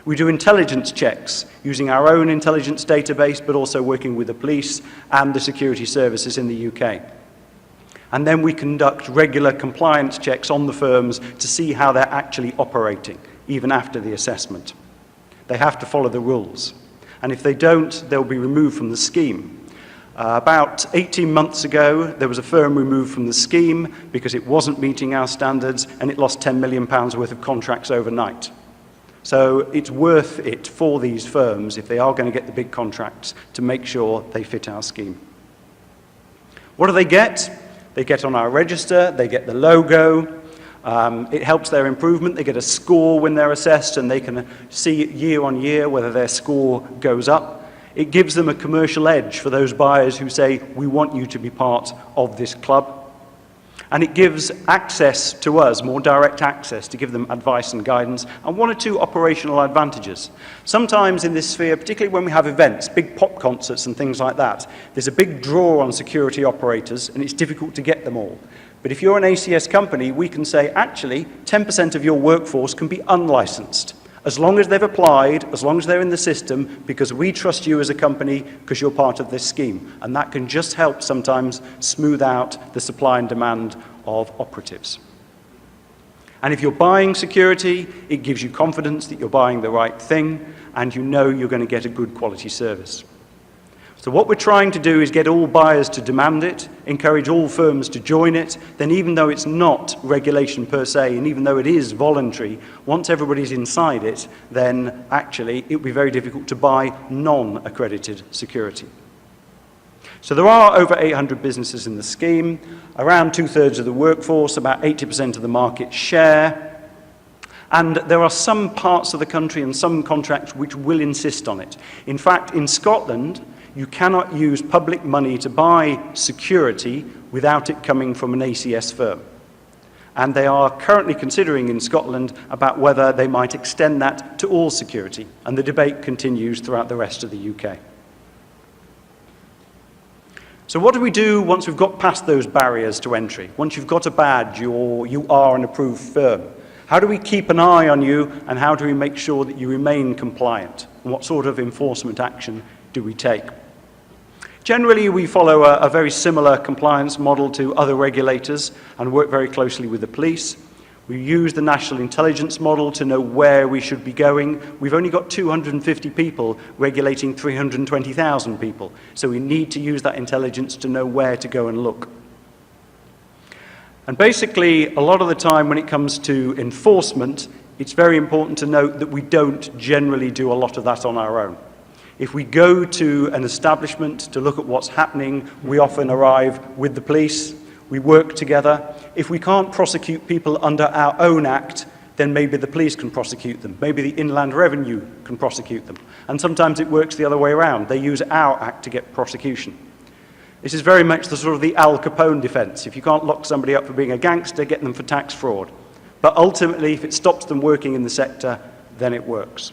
We do intelligence checks using our own intelligence database, but also working with the police and the security services in the UK. And then we conduct regular compliance checks on the firms to see how they're actually operating, even after the assessment. They have to follow the rules. And if they don't, they'll be removed from the scheme. About 18 months ago, there was a firm removed from the scheme because it wasn't meeting our standards and it lost £10 million worth of contracts overnight. So it's worth it for these firms, if they are going to get the big contracts, to make sure they fit our scheme. What do they get? They get on our register, they get the logo. It helps their improvement. They get a score when they're assessed, and they can see year on year whether their score goes up. It gives them a commercial edge for those buyers who say, we want you to be part of this club. And it gives access to us, more direct access, to give them advice and guidance, and 1 or 2 operational advantages. Sometimes in this sphere, particularly when we have events, big pop concerts and things like that, there's a big draw on security operators, and it's difficult to get them all. But if you're an ACS company, we can say, actually, 10% of your workforce can be unlicensed, as long as they've applied, as long as they're in the system, because we trust you as a company because you're part of this scheme. And that can just help sometimes smooth out the supply and demand of operatives. And if you're buying security, it gives you confidence that you're buying the right thing, and you know you're going to get a good quality service. So what we're trying to do is get all buyers to demand it, encourage all firms to join it. Then even though it's not regulation per se, and even though it is voluntary, once everybody's inside it, then actually it will be very difficult to buy non-accredited security. So there are over 800 businesses in the scheme, around 2/3 of the workforce, about 80% of the market share, and there are some parts of the country and some contracts which will insist on it. In fact, in Scotland, you cannot use public money to buy security without it coming from an ACS firm. And they are currently considering in Scotland about whether they might extend that to all security, and the debate continues throughout the rest of the UK. So what do we do once we've got past those barriers to entry? Once you've got a badge or you are an approved firm, how do we keep an eye on you, and how do we make sure that you remain compliant? And what sort of enforcement action do we take? Generally, we follow a very similar compliance model to other regulators and work very closely with the police. We use the national intelligence model to know where we should be going. We've only got 250 people regulating 320,000 people, so we need to use that intelligence to know where to go and look. And basically, a lot of the time when it comes to enforcement, it's very important to note that we don't generally do a lot of that on our own. If we go to an establishment to look at what's happening, we often arrive with the police, we work together. If we can't prosecute people under our own act, then maybe the police can prosecute them. Maybe the Inland Revenue can prosecute them. And sometimes it works the other way around. They use our act to get prosecution. This is very much the sort of the Al Capone defense. If you can't lock somebody up for being a gangster, get them for tax fraud. But ultimately, if it stops them working in the sector, then it works.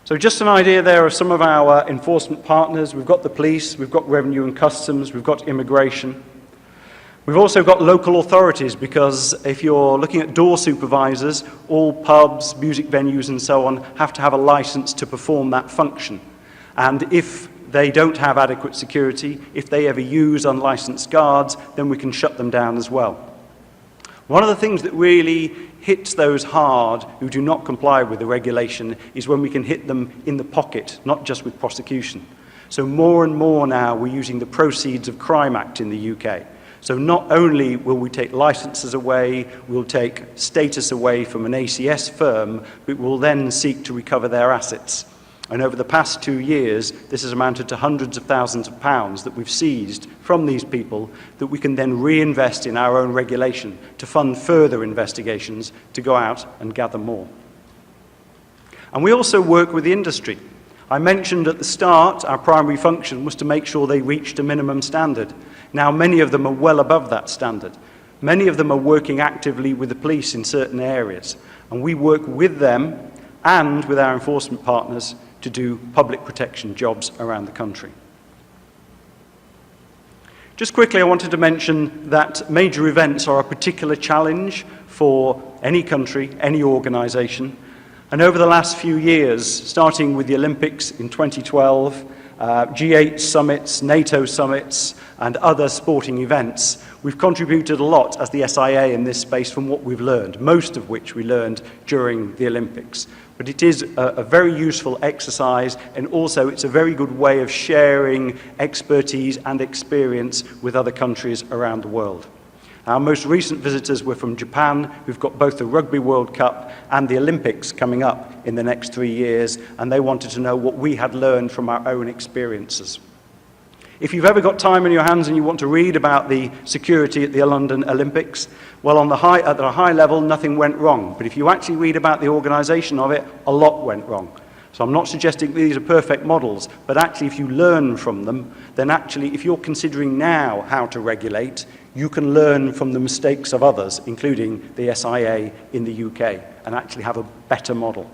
So just an idea there of some of our enforcement partners. We've got the police, we've got revenue and customs, we've got immigration. We've also got local authorities, because if you're looking at door supervisors, all pubs, music venues and so on have to have a license to perform that function. And if they don't have adequate security, if they ever use unlicensed guards, then we can shut them down as well. One of the things that really hits those hard who do not comply with the regulation is when we can hit them in the pocket, not just with prosecution. So more and more now we're using the Proceeds of Crime Act in the UK. So not only will we take licenses away, we'll take status away from an ACS firm, but we'll then seek to recover their assets. And over the past 2 years, this has amounted to hundreds of thousands of pounds that we've seized from these people that we can then reinvest in our own regulation to fund further investigations to go out and gather more. And we also work with the industry. I mentioned at the start our primary function was to make sure they reached a minimum standard. Now many of them are well above that standard. Many of them are working actively with the police in certain areas. And we work with them and with our enforcement partners to do public protection jobs around the country. Just quickly, I wanted to mention that major events are a particular challenge for any country, any organisation. And over the last few years, starting with the Olympics in 2012, G8 summits, NATO summits, and other sporting events, we've contributed a lot as the SIA in this space from what we've learned, most of which we learned during the Olympics. But it is a very useful exercise, and also it's a very good way of sharing expertise and experience with other countries around the world. Our most recent visitors were from Japan, who've got both the Rugby World Cup and the Olympics coming up in the next 3 years, and they wanted to know what we had learned from our own experiences. If you've ever got time in your hands and you want to read about the security at the London Olympics, well, at a high level, nothing went wrong. But if you actually read about the organisation of it, a lot went wrong. So I'm not suggesting these are perfect models, but actually if you learn from them, then actually if you're considering now how to regulate, you can learn from the mistakes of others, including the SIA in the UK, and actually have a better model.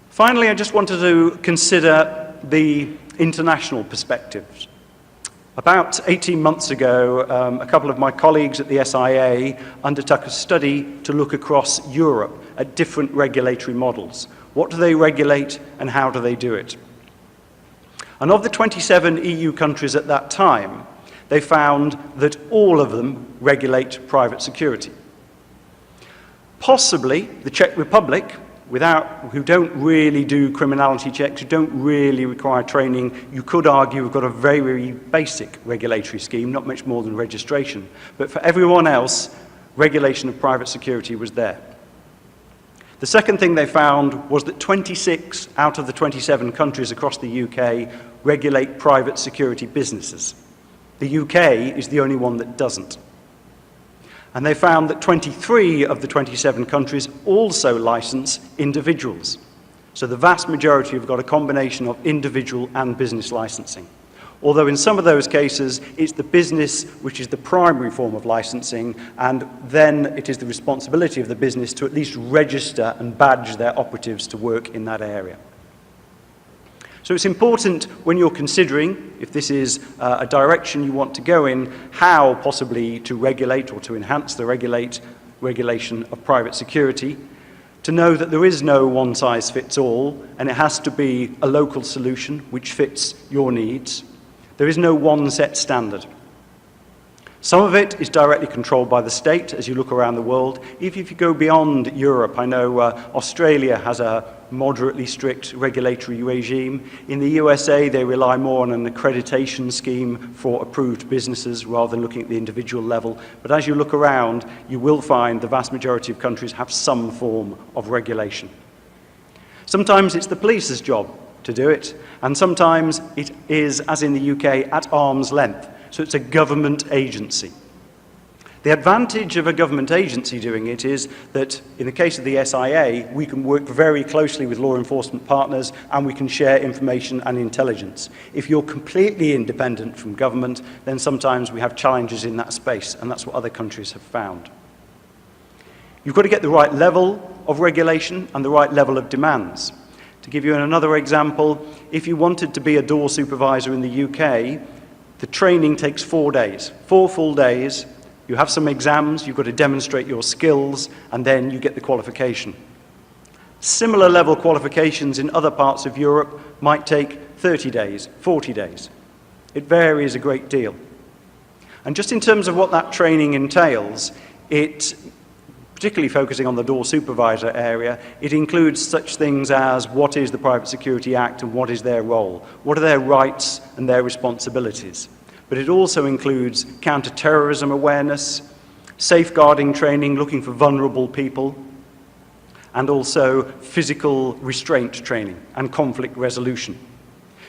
Finally, I just wanted to consider the international perspectives. About 18 months ago, a couple of my colleagues at the SIA undertook a study to look across Europe at different regulatory models. What do they regulate and how do they do it? And of the 27 EU countries at that time, they found that all of them regulate private security. Possibly the Czech Republic, who don't really do criminality checks, who don't really require training, you could argue we've got a very, very basic regulatory scheme, not much more than registration. But for everyone else, regulation of private security was there. The second thing they found was that 26 out of the 27 countries across the UK regulate private security businesses. The UK is the only one that doesn't. And they found that 23 of the 27 countries also license individuals. So the vast majority have got a combination of individual and business licensing. Although in some of those cases, it's the business which is the primary form of licensing, and then it is the responsibility of the business to at least register and badge their operatives to work in that area. So it's important when you're considering, if this is a direction you want to go in, how possibly to regulate or to enhance the regulation of private security, to know that there is no one-size-fits-all, and it has to be a local solution which fits your needs. There is no one set standard. Some of it is directly controlled by the state as you look around the world. If you go beyond Europe, I know Australia has a moderately strict regulatory regime. In the USA, they rely more on an accreditation scheme for approved businesses rather than looking at the individual level. But as you look around, you will find the vast majority of countries have some form of regulation. Sometimes it's the police's job to do it, and sometimes it is, as in the UK, at arm's length. So it's a government agency. The advantage of a government agency doing it is that in the case of the SIA, we can work very closely with law enforcement partners and we can share information and intelligence. If you're completely independent from government, then sometimes we have challenges in that space, and that's what other countries have found. You've got to get the right level of regulation and the right level of demands. To give you another example, if you wanted to be a door supervisor in the UK, the training takes 4 days, 4 full days. You have some exams, you've got to demonstrate your skills, and then you get the qualification. Similar level qualifications in other parts of Europe might take 30 days, 40 days. It varies a great deal. And just in terms of what that training entails, particularly focusing on the door supervisor area, it includes such things as what is the Private Security Act and what is their role, what are their rights and their responsibilities. But it also includes counter-terrorism awareness, safeguarding training, looking for vulnerable people, and also physical restraint training and conflict resolution.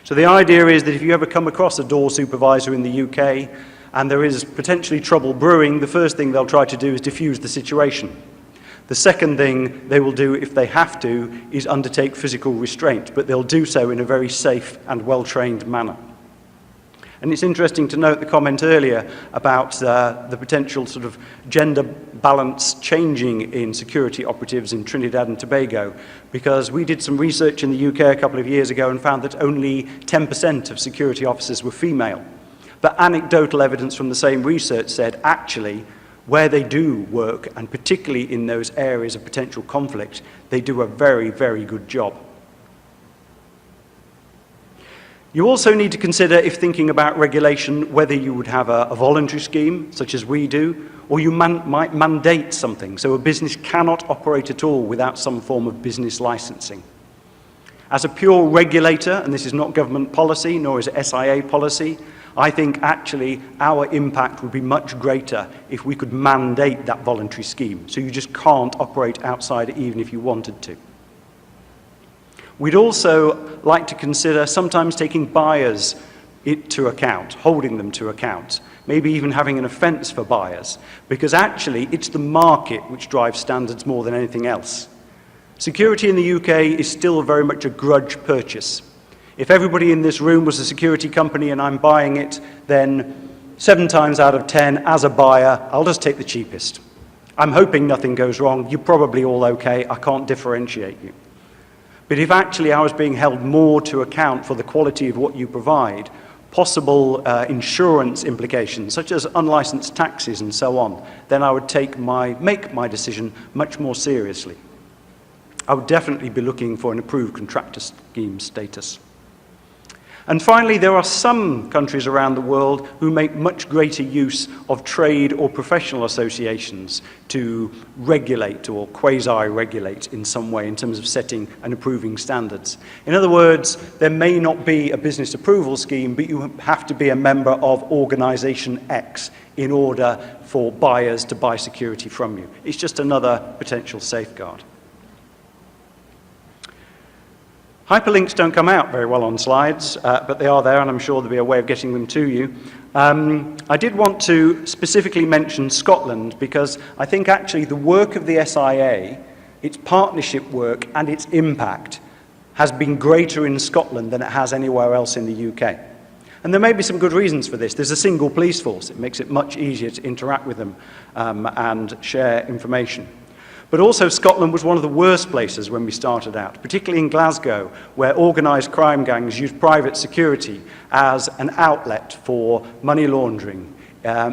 So the idea is that if you ever come across a door supervisor in the UK and there is potentially trouble brewing, the first thing they'll try to do is diffuse the situation. The second thing they will do, if they have to, is undertake physical restraint, but they'll do so in a very safe and well-trained manner. And it's interesting to note the comment earlier about the potential sort of gender balance changing in security operatives in Trinidad and Tobago, because we did some research in the UK a couple of years ago and found that only 10% of security officers were female. But anecdotal evidence from the same research said, actually, where they do work, and particularly in those areas of potential conflict, they do a very, very good job. You also need to consider, if thinking about regulation, whether you would have a voluntary scheme, such as we do, or you might mandate something, so a business cannot operate at all without some form of business licensing. As a pure regulator, and this is not government policy, nor is it SIA policy, I think actually our impact would be much greater if we could mandate that voluntary scheme, so you just can't operate outside it even if you wanted to. We'd also like to consider sometimes taking buyers to account, holding them to account, maybe even having an offence for buyers, because actually it's the market which drives standards more than anything else. Security in the UK is still very much a grudge purchase. If everybody in this room was a security company and I'm buying it, then 7 times out of 10, as a buyer, I'll just take the cheapest. I'm hoping nothing goes wrong. You're probably all okay. I can't differentiate you. But if actually I was being held more to account for the quality of what you provide, possible insurance implications, such as unlicensed taxis and so on, then I would make my decision much more seriously. I would definitely be looking for an approved contractor scheme status. And finally, there are some countries around the world who make much greater use of trade or professional associations to regulate or quasi-regulate in some way in terms of setting and approving standards. In other words, there may not be a business approval scheme, but you have to be a member of Organisation X in order for buyers to buy security from you. It's just another potential safeguard. Hyperlinks don't come out very well on slides, but they are there, and I'm sure there'll be a way of getting them to you. I did want to specifically mention Scotland, because I think actually the work of the SIA, its partnership work and its impact, has been greater in Scotland than it has anywhere else in the UK. And there may be some good reasons for this. There's a single police force. It makes it much easier to interact with them and share information. But also Scotland was one of the worst places when we started out, particularly in Glasgow, where organised crime gangs used private security as an outlet for money laundering.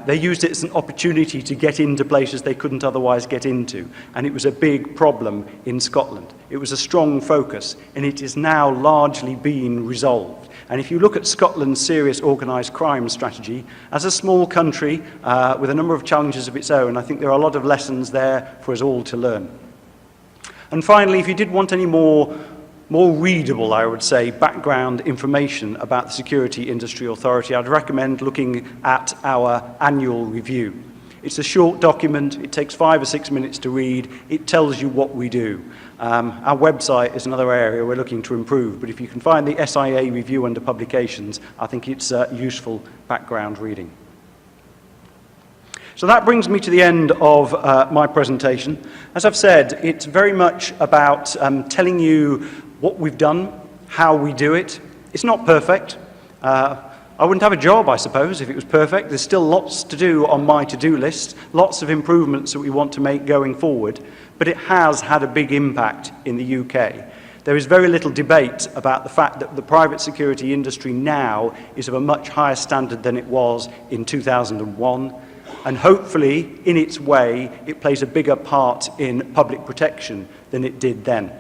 They used it as an opportunity to get into places they couldn't otherwise get into, and it was a big problem in Scotland. It was a strong focus, and it is now largely been resolved. And if you look at Scotland's serious organised crime strategy, as a small country with a number of challenges of its own, I think there are a lot of lessons there for us all to learn. And finally, if you did want any more readable, I would say, background information about the Security Industry Authority, I'd recommend looking at our annual review. It's a short document. It takes 5 or 6 minutes to read. It tells you what we do. Our website is another area we're looking to improve, but if you can find the SIA review under publications, I think it's useful background reading. So that brings me to the end of my presentation. As I've said, it's very much about telling you what we've done, how we do it. It's not perfect. I wouldn't have a job, I suppose, if it was perfect. There's still lots to do on my to-do list, lots of improvements that we want to make going forward, but it has had a big impact in the UK. There is very little debate about the fact that the private security industry now is of a much higher standard than it was in 2001, and hopefully, in its way, it plays a bigger part in public protection than it did then.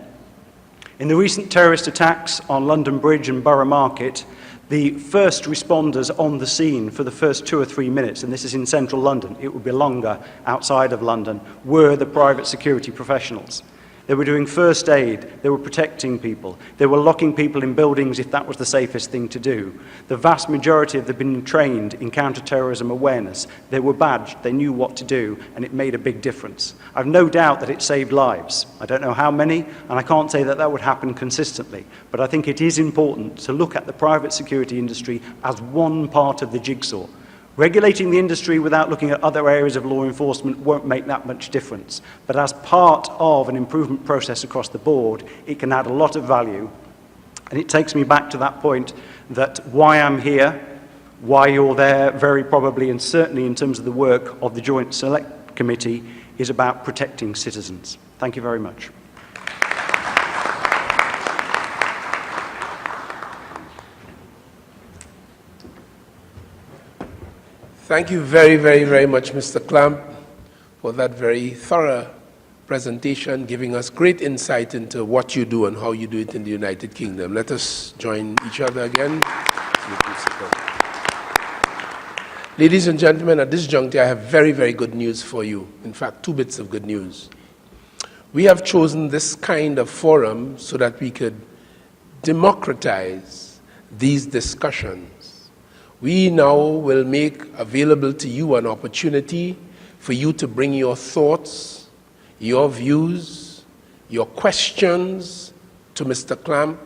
In the recent terrorist attacks on London Bridge and Borough Market, the first responders on the scene for the first 2 or 3 minutes, and this is in central London, it would be longer outside of London, were the private security professionals. They were doing first aid, they were protecting people, they were locking people in buildings if that was the safest thing to do. The vast majority of them had been trained in counter-terrorism awareness. They were badged, they knew what to do, and it made a big difference. I've no doubt that it saved lives. I don't know how many, and I can't say that that would happen consistently, but I think it is important to look at the private security industry as one part of the jigsaw. Regulating the industry without looking at other areas of law enforcement won't make that much difference. But as part of an improvement process across the board, it can add a lot of value. And it takes me back to that point that why I'm here, why you're there very probably, and certainly in terms of the work of the Joint Select Committee, is about protecting citizens. Thank you very much. Thank you very, very, very much, Mr. Clamp, for that very thorough presentation, giving us great insight into what you do and how you do it in the United Kingdom. Let us join each other again. Ladies and gentlemen, at this juncture, I have very, very good news for you. In fact, 2 bits of good news. We have chosen this kind of forum so that we could democratize these discussions. We now will make available to you an opportunity for you to bring your thoughts, your views, your questions to Mr. Clamp,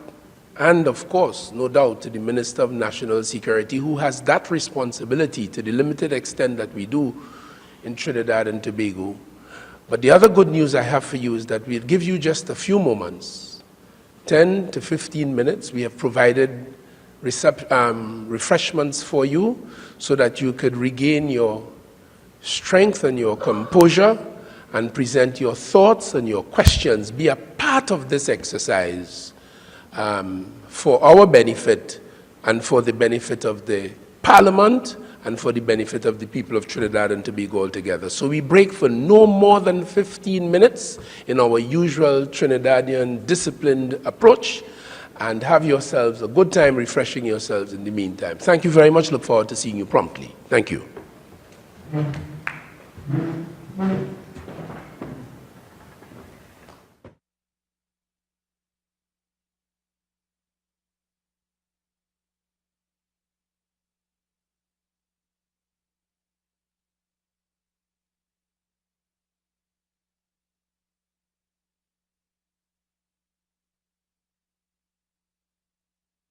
and of course, no doubt, to the Minister of National Security, who has that responsibility to the limited extent that we do in Trinidad and Tobago. But the other good news I have for you is that we'll give you just a few moments, 10 to 15 minutes. We have provided refreshments for you so that you could regain your strength and your composure and present your thoughts and your questions. Be a part of this exercise for our benefit and for the benefit of the Parliament and for the benefit of the people of Trinidad and Tobago altogether. So we break for no more than 15 minutes in our usual Trinidadian disciplined approach, and have yourselves a good time refreshing yourselves in the meantime. Thank you very much. Look forward to seeing you promptly. Thank you.